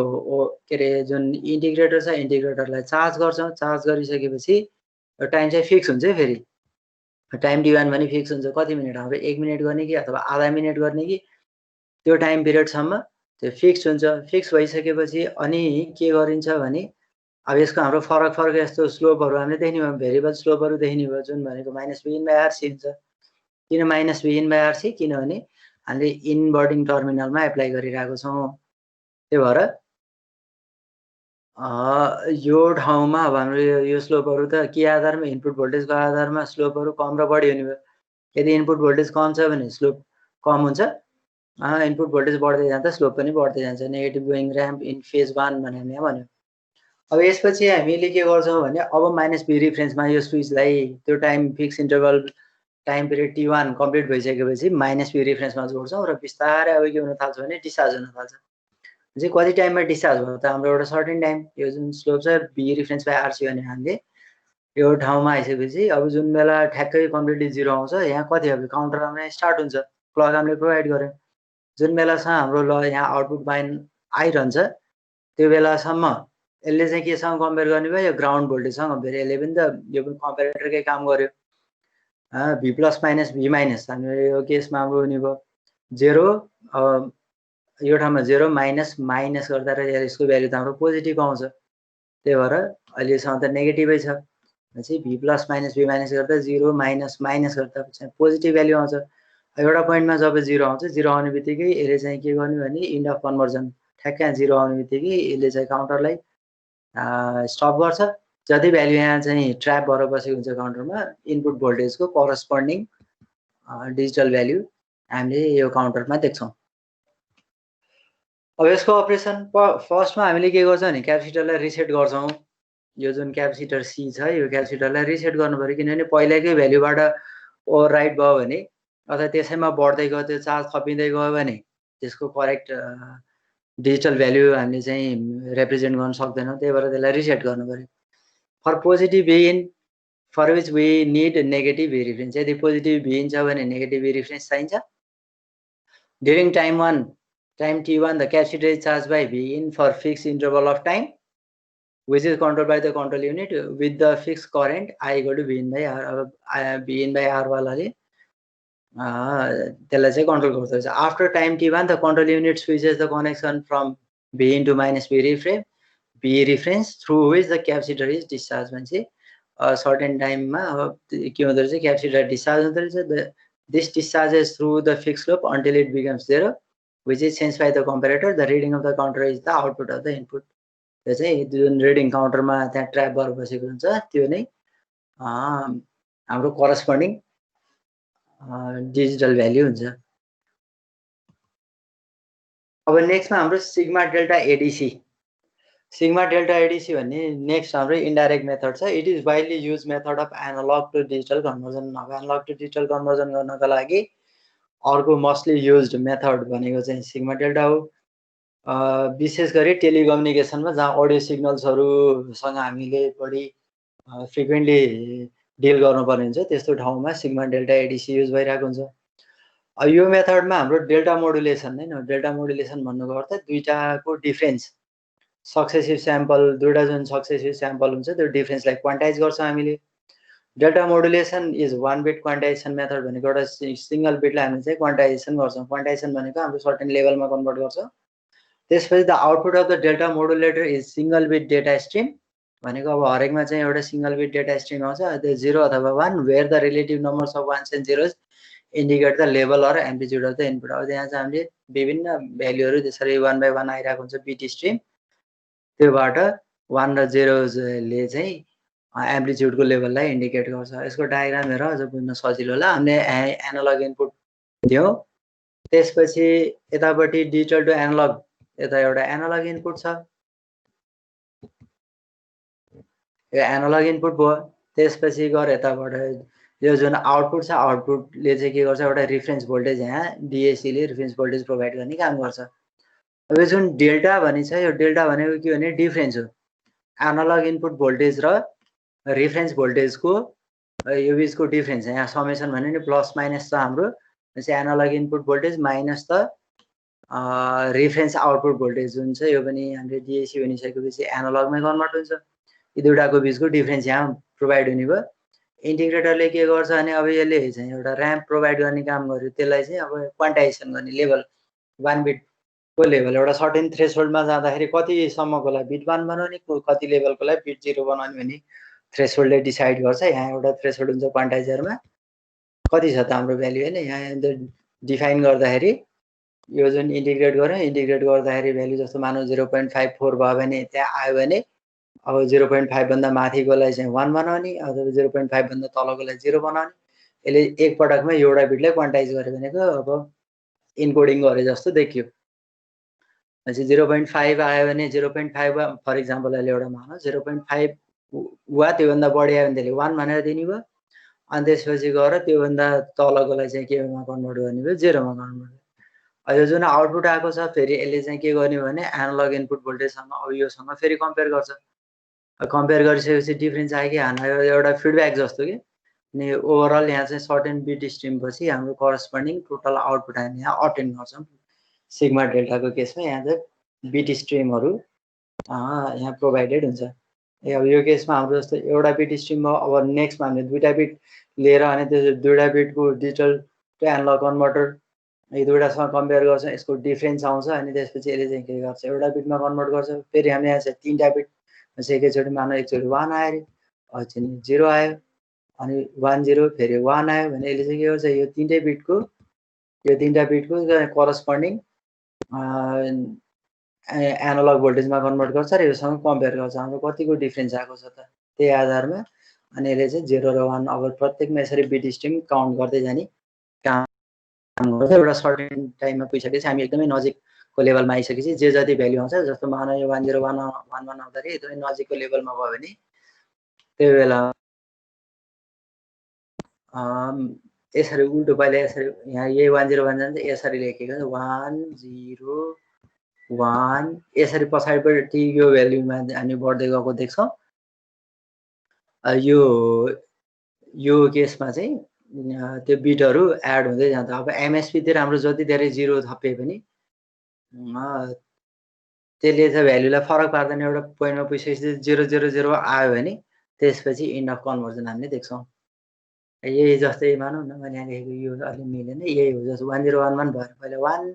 के अरे जुन इन्टिग्रेटर छ इन्टिग्रेटरलाई चार्ज गर्छौँ। चार्ज गरिसकेपछि यो टाइम चाहिँ फिक्स हुन्छ। फेरि टाइम T1 पनि फिक्स हुन्छ, कति मिनट हाम्रो 1 मिनट गर्ने कि अथवा आधा मिनट गर्ने कि त्यो टाइम पिरियडसम्म त्यो फिक्स हुन्छ। फिक्स भइसकेपछि अनि के गरिन्छ भने अब यसको हाम्रो फरक फरक यस्तो स्लोपहरू हामीले देख्ने भयो, भेरिएबल स्लोपहरू देख्ने भयो, जुन भनेको -V/RC हुन्छ। किन -V/RC? किनभने हामीले इन्भर्टिङ टर्मिनलमा एप्लाई गरिरहेको छौँ। त्यही भएर यो ठाउँमा अब हाम्रो यो स्लोपहरू त के आधारमा, इनपुट भोल्टेजको आधारमा स्लोपहरू कम र बढी हुने भयो। यदि इनपुट भोल्टेज कम छ भने स्लोप कम हुन्छ, इनपुट भोल्टेज बढ्दै जाँदा स्लोप पनि बढ्दै जान्छ। Negative going ramp in phase 1 भनेर यहाँ भन्यो। अब यसपछि हामीले के गर्छौँ भने अब -V रेफरेन्समा यो स्विचलाई त्यो time fix interval time period T1 complete भइसकेपछि -V रेफरेन्समा जोड्छौँ र बिस्तारै अब के हुन थाल्छ भने डिस्चार्ज हुन थाल्छ। चाहिँ कति टाइममा डिस्चार्ज भयो त, हाम्रो एउटा सर्टेन टाइम, यो जुन स्लोप छ V रेफरेन्स बाई RC भने हामीले यो ठाउँमा आइसकेपछि अब जुन बेला ठ्याक्कै कम्प्लिटली 0 आउँछ, यहाँ कति अब काउन्टर आउन स्टार्ट हुन्छ, क्लक हामीले प्रोभाइड गर्यौँ। जुन बेलासम्म हाम्रो ल यहाँ आउटपुट लाइन आइरहन्छ त्यो बेलासम्म यसले चाहिँ केसँग कम्पेयर गर्ने भयो, यो ग्राउन्ड भोल्टेजसँग कम्पेयर। यसले पनि त यो पनि कम्पेरेटरकै काम गर्यो। V+ - V- हाम्रो यो केसमा हाम्रो हुने भयो 0, यो ठाउँमा 0 माइनस गर्दा र यसको भ्यालु त हाम्रो पोजिटिभ आउँछ। त्यही भएर अहिलेसम्म त नेगेटिभै छ, चाहिँ V+ - V- गर्दा 0 माइनस गर्दा चाहिँ पोजिटिभ भ्यालु आउँछ। एउटा पोइन्टमा जब 0 आउँछ, 0 आउने बित्तिकै यसले चाहिँ के गर्ने भने इन्ड अफ कन्भर्जन ठ्याक्कै 0 आउने बित्तिकै यसले चाहिँ काउन्टरलाई स्टप गर्छ। जति भ्यालु यहाँ चाहिँ ट्र्याप भएर बसेको हुन्छ काउन्टरमा, इनपुट भोल्टेजको करस्पोन्डिङ डिजिटल भ्यालु हामीले यो काउन्टरमा देख्छौँ। अब यसको अपरेसन फर्स्टमा हामीले के गर्छौँ भने क्यापेसिटरलाई रिसेट गर्छौँ। यो जुन क्यापेसिटर सी छ यो क्यापेसिटरलाई रिसेट गर्नु पर्यो, किनभने पहिलाकै भ्यालुबाट ओभरराइट भयो भने अथवा त्यसैमा बढ्दै गयो, त्यो चार्ज थपिँदै गयो भने त्यसको करेक्ट डिजिटल भ्यालु हामीले चाहिँ रिप्रेजेन्ट गर्न सक्दैनौँ, त्यही भएर त्यसलाई रिसेट गर्नु पर्यो। For positive Vin for which we need negative V reference, यदि पोजिटिभ भिइन छ भने नेगेटिभ भी रिफरेन्स चाहिन्छ। During time t1 the capacitor is charged by Vin for fixed interval of time which is controlled by the control unit with the fixed current I equal to Vin by R, Vin by R वालाले त्यसलाई चाहिँ control गर्छ। After time t1 the control unit switches the connection from Vin to minus B reference through which the capacitor is discharged। भनेपछि certain time मा के हुँदो रहेछ, capacitor discharge हुँदो रहेछ। This discharges through the fixed loop until it becomes 0 which is changed by the comparator। The reading of the counter is the output of the input। त्यो चाहिँ जुन रिडिङ काउन्टरमा त्यहाँ ट्र्याप भएर बसेको हुन्छ त्यो नै हाम्रो करस्पोन्डिङ डिजिटल भ्याल्यु हुन्छ। अब नेक्स्टमा हाम्रो sigma delta ADC. Sigma delta ADC भन्ने नेक्स्ट हाम्रो इन्डाइरेक्ट मेथड छ। It is widely use method of analogue to digital conversion. अब एनालग टु डिजिटल कन्भर्जन गर्नका लागि अर्को मोस्टली युज्ड मेथड भनेको चाहिँ सिग्मा डेल्टा हो। विशेष गरी टेलिकम्युनिकेसनमा जहाँ अडियो सिग्नल्सहरूसँग हामीले बढी फ्रिक्वेन्टली डिल गर्नुपर्ने हुन्छ त्यस्तो ठाउँमा सिग्मा डेल्टा एडिसी युज भइरहेको हुन्छ। यो मेथडमा हाम्रो डेल्टा मोडुलेसन नै डेल्टा मोडुलेसन भन्नुको अर्थ दुईटाको डिफ्रेन्स सक्सेसिभ स्याम्पल, दुईटा जुन सक्सेसिभ स्याम्पल हुन्छ त्यो डिफ्रेन्सलाई क्वान्टाइज गर्छौँ हामीले। Delta modulation is one beet quantisation method भनेको एउटा सिङ्गल बिटलाई हामी चाहिँ क्वान्टाइजेसन गर्छौँ। क्वान्टाइजेसन भनेको हाम्रो सर्टेन लेभलमा कन्भर्ट गर्छौँ। त्यसपछि the output of the delta modulator is single bit data stream भनेको अब हरेकमा चाहिँ एउटा सिङ्गल बिट डेटा स्ट्रिम आउँछ, त्यो 0 अथवा 1 where the relative numbers of 1s and 0s indicate the level or amplitude of the input. अब त्यहाँ चाहिँ हामीले विभिन्न भ्यालुहरू त्यसरी 1 by 1 आइरहेको हुन्छ बिट स्ट्रिम, त्योबाट 1 र 0ले चाहिँ एम्प्लिट्युडको लेभललाई इन्डिकेट गर्छ। यसको डायग्राम हेर अझ बुझ्न सजिलो होला। हामीले एनालग इनपुट दियौँ, त्यसपछि यतापट्टि डिजिटल टु एनालग यता एउटा एनालग इनपुट छ, यो एनालग इनपुट भयो। त्यसपछि गएर यताबाट यो जुन आउटपुट छ आउटपुटले चाहिँ के गर्छ, एउटा रिफरेन्स भोल्टेज यहाँ डिएसीले रिफरेन्स भोल्टेज प्रोभाइड गर्ने काम गर्छ। अब यो जुन डेल्टा भनी छ यो डेल्टा भनेको के भने डिफरेन्स हो एनालग इनपुट भोल्टेज र रिफरेन्स भोल्टेजको यो बिचको डिफरेन्स। यहाँ समेसन भन्यो नि प्लस माइनस छ हाम्रो, चाहिँ analogue input voltage minus the reference output voltage जुन छ यो पनि हामीले डिएसी भनिसकेपछि एनालगमै कन्भर्ट हुन्छ। यी दुईटाको बिचको डिफरेन्स यहाँ प्रोभाइड हुने भयो। इन्टिग्रेटरले के गर्छ भने अब यसले चाहिँ एउटा ऱ्याम्प प्रोभाइड गर्ने काम गर्यो, त्यसलाई चाहिँ अब क्वान्टाइजेसन गर्ने लेभल 1 बिटको लेभल एउटा सर्टेन थ्रेसहोल्डमा जाँदाखेरि कतिसम्मकोलाई बिट 1 बनाउने, कति लेभलकोलाई बिट 0 बनाउने भन्ने थ्रेसहोल्डले डिसाइड गर्छ। यहाँ एउटा थ्रेसहोल्ड हुन्छ क्वान्टाइजरमा, कति छ त हाम्रो भ्यालु होइन, यहाँ डिफाइन गर्दाखेरि यो जुन इन्टिग्रेट गऱ्यो, इन्टिग्रेट गर्दाखेरि भ्यालु जस्तो मानौ 0.54 भयो भने त्यहाँ आयो भने अब 0.5 भन्दा माथिकोलाई चाहिँ 1 बनाउने अथवा 0.5 भन्दा तलकोलाई 0 बनाउने। यसले एक पटकमा एउटा बिटलाई क्वान्टाइज गर्यो भनेको अब इन्कोडिङ गरे जस्तो देखियो। भनेपछि 0.5 आयो भने 0.5 फर इक्जाम्पल अहिले एउटा मानौ 0.5 वा त्योभन्दा बढी आयो भने त्यसले 1 भनेर दिने भयो। अनि त्यसपछि गएर त्योभन्दा तलकोलाई चाहिँ केमा कन्भर्ट गर्ने भयो, 0मा कन्भर्ट भयो। यो जुन आउटपुट आएको छ फेरि यसले चाहिँ के गर्ने भने एनालग इनपुट भोल्टेजसँग अब योसँग फेरि कम्पेयर गर्छ। कम्पेयर गरिसकेपछि डिफ्रेन्स आयो कि हाम्रो एउटा फिडब्याक जस्तो कि, अनि ओभरअल यहाँ चाहिँ सर्टेन बिट स्ट्रिम पछि हाम्रो करस्पोन्डिङ टोटल आउटपुट हामी यहाँ अटेन गर्छौँ। सिग्मा डेल्टाको केसमा यहाँ चाहिँ बिट स्ट्रिमहरू यहाँ प्रोभाइडेड हुन्छ। अब यो केसमा हाम्रो जस्तो एउटा बिट स्ट्रिम भयो, अब नेक्स्टमा हामीले दुईवटा बिट लिएर अनि त्यो दुईवटा बिटको डिजिटल टु एनालग कन्भर्टर यी दुईवटासँग कम्पेयर गर्छौँ, यसको डिफ्रेन्स आउँछ। अनि त्यसपछि यसले चाहिँ के गर्छ एउटा बिटमा कन्भर्ट गर्छ। फेरि हामीले यहाँ चाहिँ 3टा बिट एकैचोटि मानौ एकचोटि 1 आयो अरे चाहिँ 0 आयो अनि 1 0 फेरि 1 आयो भने यसले चाहिँ के गर्छ यो 3टै बिटको यो तीनटा बिटको करस्पोन्डिङ एनालग भोल्टेजमा कन्भर्ट गर्छ र योसँग कम्पेयर गर्छ हाम्रो कतिको डिफरेन्स आएको छ त त्यही आधारमा अनि यसले चाहिँ 0 र 1 अब प्रत्येकमा यसरी बिट स्ट्रिम काउन्ट गर्दै जाने काम गर्छ एउटा सर्टेन टाइममा पुगिसकेपछि हामी एकदमै नजिकको लेभलमा आइसकेपछि जे जति भ्यालु आउँछ जस्तो मान यो 1011 आउँदाखेरि एकदमै नजिकको लेभलमा भयो भने त्यो बेला यसरी उल्टो पाइले यसरी यहाँ यही 101 जान्छ यसरी लेखेको छ 101 यसरी पछाडिपट्टि यो भ्यालुमा हामी बढ्दै गएको देख्छौँ यो केसमा चाहिँ त्यो बिटहरू एड हुँदै जान्छ अब एमएसपी तिर हाम्रो जति धेरै जिरो थपे पनि त्यसले चाहिँ भ्यालुलाई फरक पार्दैन एउटा पोइन्टमा पुगिसकेपछि 000 आयो भने त्यसपछि इन्ड अफ कन्भर्जन हामीले देख्छौँ यही जस्तै मानौँ न मैले यहाँ लेखेको यो अलि मिलेन यही हो जस्तो 1011 भएर पहिला 1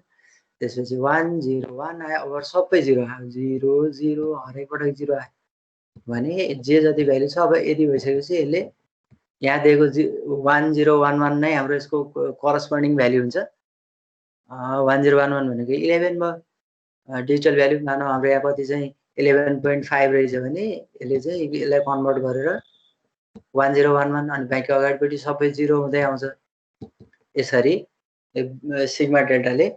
त्यसपछि 101 आयो अब सबै 0 आयो 0 हरेकपटक 0 आयो भने जे जति भ्यालु छ अब यति भइसकेपछि यसले यहाँ दिएको 1011 नै हाम्रो यसको करस्पोन्डिङ भ्यालु हुन्छ 1011 भनेको 11 भयो डिजिटल भ्यालु मानौँ हाम्रो यहाँ कति चाहिँ 11.5 रहेछ भने यसले चाहिँ यसलाई कन्भर्ट गरेर 1011 अनि बाँकी अगाडिपट्टि सबै 0 हुँदै आउँछ यसरी सिग्मा डेल्टाले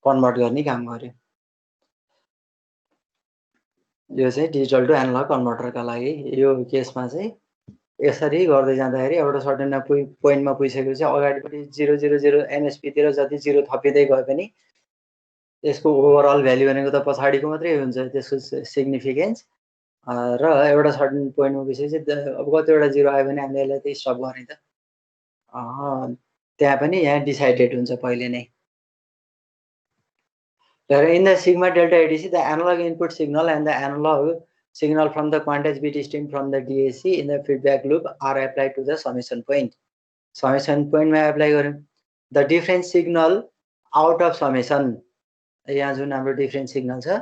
कन्भर्ट गर्ने काम गर्यो यो चाहिँ डिजिटल टु एनालग कन्भर्टरका लागि यो केसमा चाहिँ यसरी गर्दै जाँदाखेरि एउटा सर्टेन पोइन्टमा पुगिसकेपछि अगाडिपट्टि 000 एमएसपी तिर जति 0 थपिँदै गयो पनि यसको ओभरअल भ्यालु भनेको त पछाडिको मात्रै हुन्छ त्यसको सिग्निफिकेन्स र एउटा सर्टेन पोइन्टमा पुगिसकेपछि अब कतिवटा 0 आयो भने हामीले यसलाई त्यही स्टप गर्ने त त्यहाँ पनि यहाँ डिसाइडेड हुन्छ पहिले नै in the sigma delta ADC, the analog input signal and the analog signal from the quantized bit stream from the DAC in the feedback loop are applied to the summation point. Summation point may apply the different signal out of summation. यहाँ जुन हाम्रो different signal छ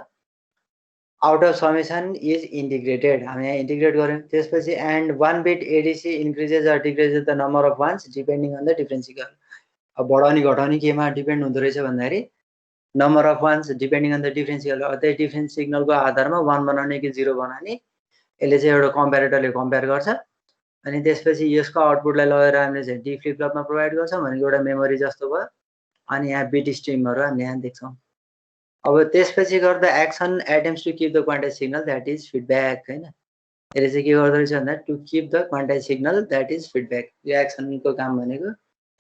out of summation is integrated. हामी यहाँ integrate गर्यौं त्यसपछि and one bit ADC increases or decreases the number of ones depending on the different signal. अब बढाउने घटाउने केमा डिपेन्ड हुँदो रहेछ भन्दाखेरि number of ones depending on the different signal the different signal को आधारमा 1 बनाउने कि 0 बनाउने यसले चाहिँ एउटा कम्प्यारेटरले कम्पेयर गर्छ अनि त्यसपछि यसको आउटपुटलाई लगेर हामीले चाहिँ डी फ्लिप फ्लपमा प्रोवाइड गर्छौं भनेको एउटा मेमोरी जस्तो भयो अनि यहाँ बिट स्ट्रिमहरु हामी यहाँ देख्छौं अब त्यसपछि गर्दा action attempts to keep the quantise signal that is feedback हैन यसले चाहिँ के गर्दै रहेछ भन्दा to keep the quantise signal that is feedback यो एक्सनको काम भनेको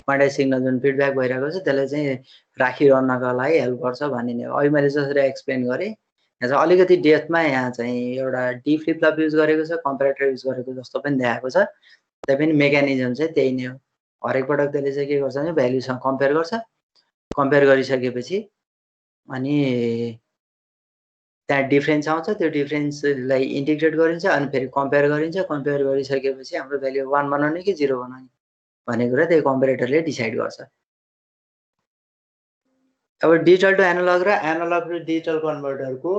क्वान्टाइज सिग्नल जुन फिडब्याक भइरहेको छ त्यसलाई चाहिँ राखिरहनका लागि हेल्प गर्छ भन्ने नै हो अहिले मैले जसरी एक्सप्लेन गरे यहाँ चाहिँ अलिकति डेप्थमा यहाँ चाहिँ एउटा डी फ्लिप फ्लप युज गरेको छ कम्प्यारेटर युज गरेको जस्तो पनि देखाएको छ त्यही पनि मेकानिजम चाहिँ त्यही नै हो हरेक पटक त्यसले चाहिँ के गर्छ भने भ्यालुसँग कम्पेयर गर्छ कम्पेयर गरिसकेपछि अनि त्यहाँ डिफरेन्स आउँछ त्यो डिफरेन्सलाई इन्टिग्रेट गरिन्छ अनि फेरि कम्पेयर गरिन्छ कम्पेयर गरिसकेपछि हाम्रो भ्यालु 1 बनाउने कि 0 बनाउने भन्ने कुरा त्यही कम्प्यारेटरले डिसाइड गर्छ अब डिजिटल टु एनालग र एनालग टु डिजिटल कन्भर्टरको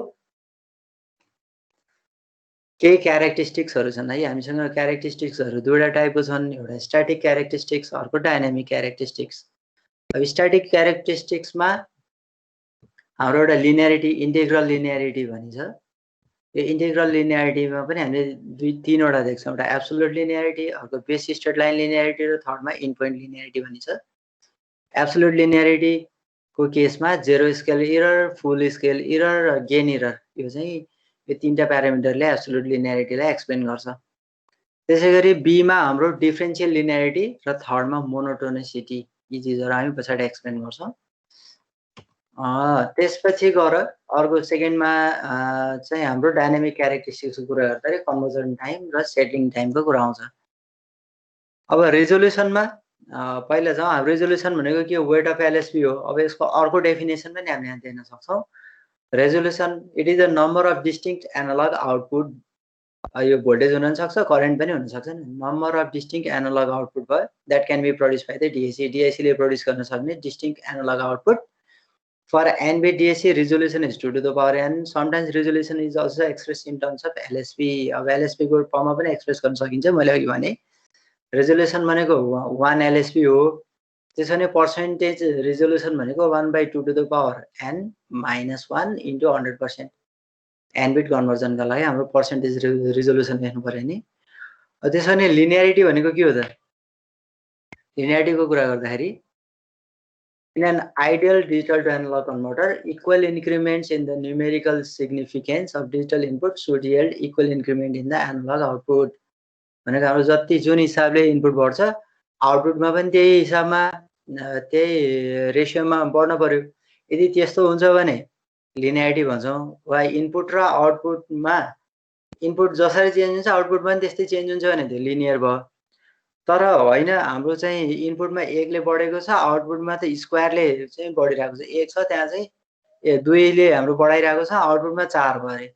केही क्यारेक्टरिस्टिक्सहरु छन् है हामीसँग क्यारेक्टरिस्टिक्सहरु दुईटा टाइपको छन् एउटा स्ट्याटिक क्यारेक्टरिस्टिक्स अर्को डायनामिक क्यारेक्टरिस्टिक्स अब स्ट्याटिक क्यारेक्टरिस्टिक्समा हाम्रो एउटा लिनियरिटी इन्टिग्रल लिनियरिटी भनिन्छ यो इन्टिग्रल लिनियरिटीमा पनि हामीले तीनवटा देख्छौं एउटा एब्सोल्युट लिनियरिटी अर्को बेस स्टेट लाइन लिनियरिटी र थर्डमा इन पोइन्ट लिनियरिटी भनिन्छ एब्सोल्युट लिनियरिटी को केसमा जेरो स्केल एरर फुल स्केल एरर र गेन एरर यो चाहिँ यो तीनटा प्यारामिटरले एब्सोल्युट लिनियरिटीलाई एक्सप्लेन गर्छ त्यसैगरी बी मा हाम्रो डिफरेन्शियल लिनियरिटी र थर्डमा मोनोटोनिसिटी यी चीजहरु हामी पछाडी एक्सप्लेन गर्छौं त्यसपछि गएर अर्को सेकेन्डमा चाहिँ हाम्रो डायनामिक क्यारेक्टरिस्टिक्सको कुरा गर्दाखेरि कन्भर्जन टाइम र सेटिङ टाइमको कुरा आउँछ अब रिजोल्युसनमा पहिला चाहिँ रिजोल्युसन भनेको के वेट अफ एलएसपी हो अब यसको अर्को डेफिनेसन पनि हामीले यहाँ दिन सक्छौं resolution it is the number of distinct analogue output यो भोल्टेज हुन सक्छ करेन्ट पनि हुन सक्छ number of distinct analogue output भयो that can be produce by the DAC ले प्रोड्युस गर्न सक्ने distinct analogue output for n bit DAC resolution is 2 to the power n sometimes resolution is also expressed in terms of LSP अब LSP को फर्ममा पनि express गर्न सकिन्छ मैले अघि भने रेजोल्युसन भनेको 1 LSP हो त्यसो भने पर्सेन्टेज रिजोल्युसन भनेको 1/2 to the power n - 1 into 100%. n beet कन्भर्जनका लागि हाम्रो पर्सेन्टेज रिजोल्युसन लेख्नु पर्यो नि। त्यसो भने लिनियरिटी भनेको के हो त? लिनियरिटीको कुरा गर्दाखेरि in an ideal digital to analog converter, equal increments in the numerical significance of digital input should yield equal increment in the analog output. भनेको हाम्रो जति जुन हिसाबले इनपुट बढ्छ आउटपुटमा पनि त्यही हिसाबमा त्यही रेशियोमा बढ्न पर्यो। यदि त्यस्तो हुन्छ भने लिनियरिटी भन्छौँ। वा इनपुट र आउटपुटमा इनपुट जसरी चेन्ज हुन्छ आउटपुट पनि त्यस्तै चेन्ज हुन्छ भने त्यो लिनियर भयो। तर होइन, हाम्रो चाहिँ इनपुटमा 1 ले बढेको छ, आउटपुटमा त स्क्वायरले चाहिँ बढिरहेको छ। 1 छ त्यहाँ चाहिँ 2 ले हाम्रो बढाइरहेको छ, आउटपुटमा 4 भयो अरे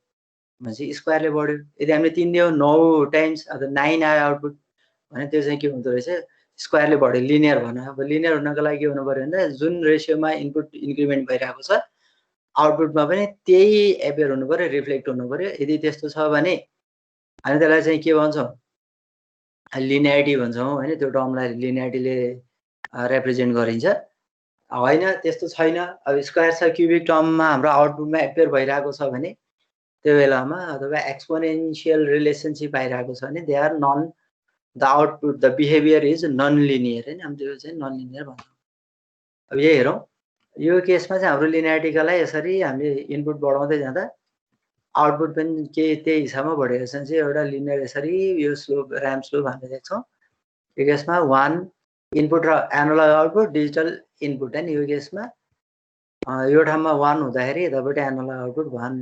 भनेपछि स्क्वायरले बढ्यो। यदि हामीले 3 दियौँ 9 टाइम्स अथवा 9 आयो आउटपुट भने त्यो चाहिँ के हुँदो रहेछ? स्क्वायरले बढ्यो, लिनियर भनौँ। अब लिनियर हुनको लागि के हुनु पर्यो भन्दा जुन रेशियोमा इनपुट इन्क्रिमेन्ट भइरहेको छ आउटपुटमा पनि त्यही एपियर हुनु पर्यो, रिफ्लेक्ट हुनु पर्यो। यदि त्यस्तो छ भने हामी त्यसलाई चाहिँ के भन्छौँ? लिनियरिटी भन्छौँ होइन। त्यो टर्मलाई लिनियरिटीले रिप्रेजेन्ट गरिन्छ। होइन त्यस्तो छैन, अब स्क्वायर छ, क्युबिक टर्ममा हाम्रो आउटपुटमा एपियर भइरहेको छ भने त्यो बेलामा अथवा एक्सपोनेन्शियल रिलेसनसिप आइरहेको छ भने they are non the output the behaviour is non linear होइन। हामी त्यो चाहिँ नन लिनियर भन्छौँ। अब यही हेरौँ, यो केसमा चाहिँ हाम्रो लिनियरिटीका लागि यसरी हामीले इनपुट बढाउँदै जाँदा आउटपुट पनि त्यही हिसाबमा बढेको छ चाहिँ एउटा लिनियर यसरी यो स्लोप र्याम्प स्लोप हामीले देख्छौँ। यो केसमा 1 इनपुट र एनालग आउटपुट डिजिटल इनपुट होइन। यो केसमा यो ठाउँमा 1 हुँदाखेरि यतापट्टि एनालग आउटपुट 1,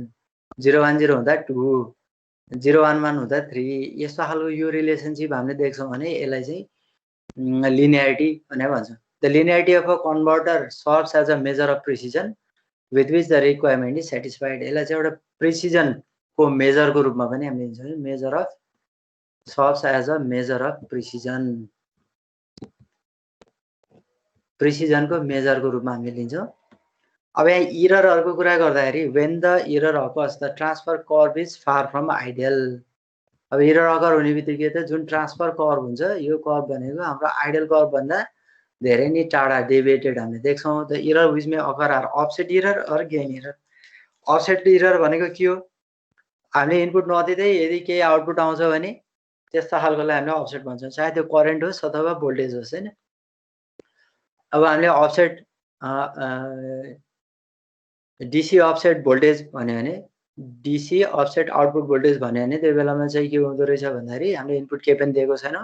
0 1 0 हुँदा 2, 0 1 1 हुँदा 3, यस्तो खालको यो रिलेसनसिप हामीले देख्छौँ भने यसलाई चाहिँ लिनियरिटी भनेर भन्छौँ। The linearity of a converter serves as a measure of precision with which the requirement is satisfied. यसलाई चाहिँ एउटा प्रिसिजनको मेजरको रूपमा पनि हामीले लिन्छौँ। Measure of serves as a measure of precision, प्रिसिजनको मेजरको रूपमा हामीले लिन्छौँ। अब यहाँ इररहरूको कुरा गर्दाखेरि when the error occurs the transfer curve is far from ideal. अब इरर अकर हुने बित्तिकै त जुन ट्रान्सफर कर्भ हुन्छ यो कर्भ भनेको हाम्रो आइडियल कर्भ भन्दा धेरै नै टाढा डेभिएटेड हामीले देख्छौँ। The error which may occur are offset error or gain error. Offset error भनेको के हो? हामीले इनपुट नदिँदै यदि केही आउटपुट आउँछ भने त्यस्ता खालकोलाई हामीले अफसेट भन्छौँ, चाहे त्यो करेन्ट होस् अथवा भोल्टेज होस् होइन। अब हामीले अफसेट डिसी अफसेट भोल्टेज भन्यो भने डिसी अफसेट आउटपुट भोल्टेज भन्यो भने त्यो बेलामा चाहिँ के हुँदो रहेछ भन्दाखेरि हामीले इनपुट केही पनि दिएको छैन,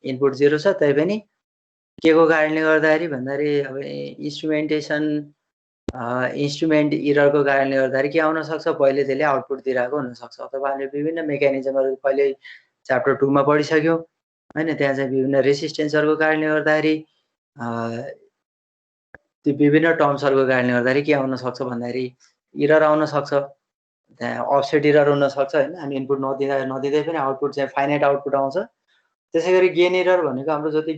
इनपुट 0 छ, तै पनि के को कारणले गर्दाखेरि भन्दाखेरि अब इन्स्ट्रुमेन्ट इररको कारणले गर्दाखेरि के आउन सक्छ? पहिले त्यसले आउटपुट दिइरहेको हुनसक्छ। अथवा हामीले विभिन्न मेकानिजमहरू पहिले च्याप्टर 2 मा पढिसक्यौँ होइन। त्यहाँ चाहिँ विभिन्न रेसिस्टेन्सहरूको कारणले गर्दाखेरि त्यो विभिन्न टर्म्सहरूको कारणले गर्दाखेरि के आउन सक्छ भन्दाखेरि इरर आउन सक्छ। त्यहाँ अफसेट इरर हुनसक्छ होइन। हामी इनपुट नदिँदै पनि आउटपुट चाहिँ फाइनाइट आउटपुट आउँछ। त्यसै गरी गेन इरर भनेको हाम्रो जति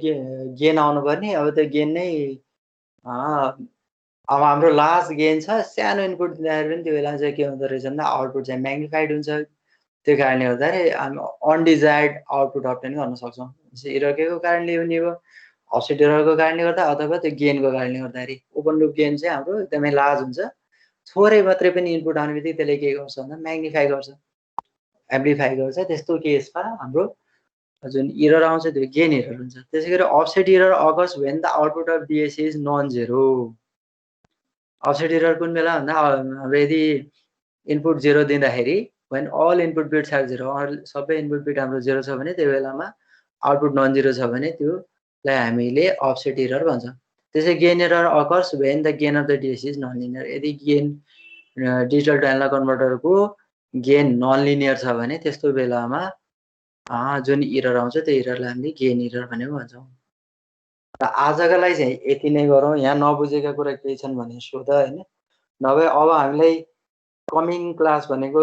गेन आउनुपर्ने अब त्यो गेन नै अब हाम्रो लास्ट गेन छ, सानो इनपुट दिँदाखेरि पनि त्यो बेला चाहिँ के हुँदो रहेछ भन्दा आउटपुट चाहिँ म्याग्निफाइड हुन्छ। त्यो कारणले गर्दाखेरि हामी अनडिजायर्ड आउटपुट अब्टेन गर्न सक्छौँ। इरर के को कारणले हुने हो? अफसेट इररको कारणले गर्दा अथवा त्यो गेनको कारणले गर्दाखेरि। ओपन लुप गेन चाहिँ हाम्रो एकदमै लार्ज हुन्छ। थोरै मात्रै पनि इनपुट आउने बित्तिकै त्यसले के गर्छ भन्दा म्याग्निफाई गर्छ, एम्प्लिफाई गर्छ। त्यस्तो केसमा हाम्रो जुन इरर आउँछ त्यो गेन इरर हुन्छ। त्यसै गरी offset error occurs when the output of DAC is non zero. Offset error कुन बेला भन्दा हाम्रो यदि इनपुट 0 दिँदाखेरि when all input bits are 0, सबै इनपुट बिट हाम्रो 0 छ भने त्यो बेलामा आउटपुट नन जेरो छ भने त्योलाई हामीले अफसेट इरर भन्छौँ। त्यसै gain error occurs when the gain of the DAC is non linear. यदि गेन डिजिटल टु एनालग कन्भर्टरको गेन नन लिनियर छ भने त्यस्तो बेलामा जुन इरर आउँछ त्यो इररलाई हामीले गेन इरर भनेर भन्छौँ। र आजका लागि चाहिँ यति नै गरौँ। यहाँ नबुझेका कुरा केही छन् भने सोध होइन। नभए अब हामीलाई कमिङ क्लास भनेको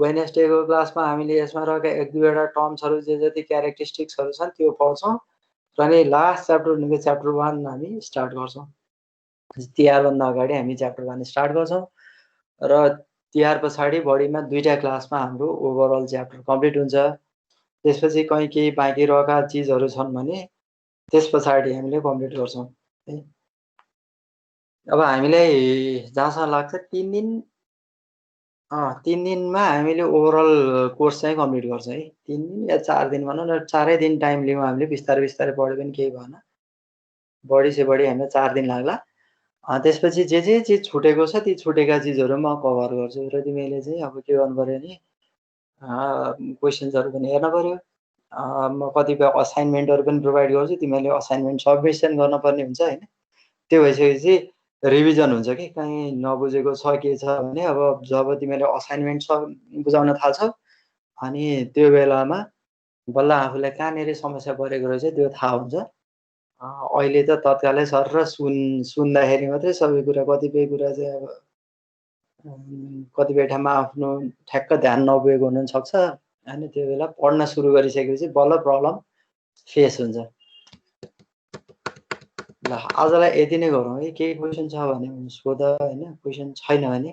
वेडनेसडेको क्लासमा हामीले यसमा रहेका 1-2वटा टर्म्सहरू जे जति क्यारेक्टरिस्टिक्सहरू छन् त्यो पढ्छौँ र नि लास्ट च्याप्टर भनेको च्याप्टर 1 हामी स्टार्ट गर्छौँ। तिहारभन्दा अगाडि हामी च्याप्टर 1 स्टार्ट गर्छौँ र तिहार पछाडि बढीमा 2टा क्लासमा हाम्रो ओभरअल च्याप्टर कम्प्लिट हुन्छ। त्यसपछि कहीँ केही बाँकी रहेका चिजहरू छन् भने त्यस पछाडि हामीले कम्प्लिट गर्छौँ। है। अब हामीलाई जहाँसम्म लाग्छ 3 दिन 3 दिनमा हामीले ओभरअल कोर्स चाहिँ कम्प्लिट गर्छ है। 3 दिन या 4 दिन भनौँ न, 4 दिन टाइम लियौँ हामीले, बिस्तारै बिस्तारै पढ्यो भने केही भएन। बढी से बढी हामीलाई 4 दिन लाग्ला। त्यसपछि जे चिज छुटेको छ ती छुटेका चिजहरू म कभर गर्छु र तिमीले चाहिँ अब के गर्नुपर्यो भने क्वेसन्सहरू पनि हेर्न पर्यो। म कतिपय असाइनमेन्टहरू पनि प्रोभाइड गर्छु, तिमीले असाइनमेन्ट सबमिसन गर्नुपर्ने हुन्छ हैन। त्यो भइसकेपछि रिभिजन हुन्छ कि कहीँ नबुझेको छ के छ भने अब जब तिमीले असाइनमेन्ट बुझाउन थाल्छौ अनि त्यो बेलामा बल्ल आफूलाई कहाँनिर समस्या परेको रहेछ त्यो थाहा हुन्छ। अहिले त तत्कालै सर सुन्दाखेरि मात्रै सबै कुरा, कतिपय कुरा चाहिँ अब कतिपय ठाउँमा आफ्नो ठ्याक्क ध्यान नपुगेको हुन सक्छ। अनि त्यो बेला पढ्न सुरु गरिसकेपछि बल्ल प्रब्लम फेस हुन्छ। ल आजलाई यति नै गरौँ है। केही क्वेसन छ भने सोध हैन, क्वेसन छैन भने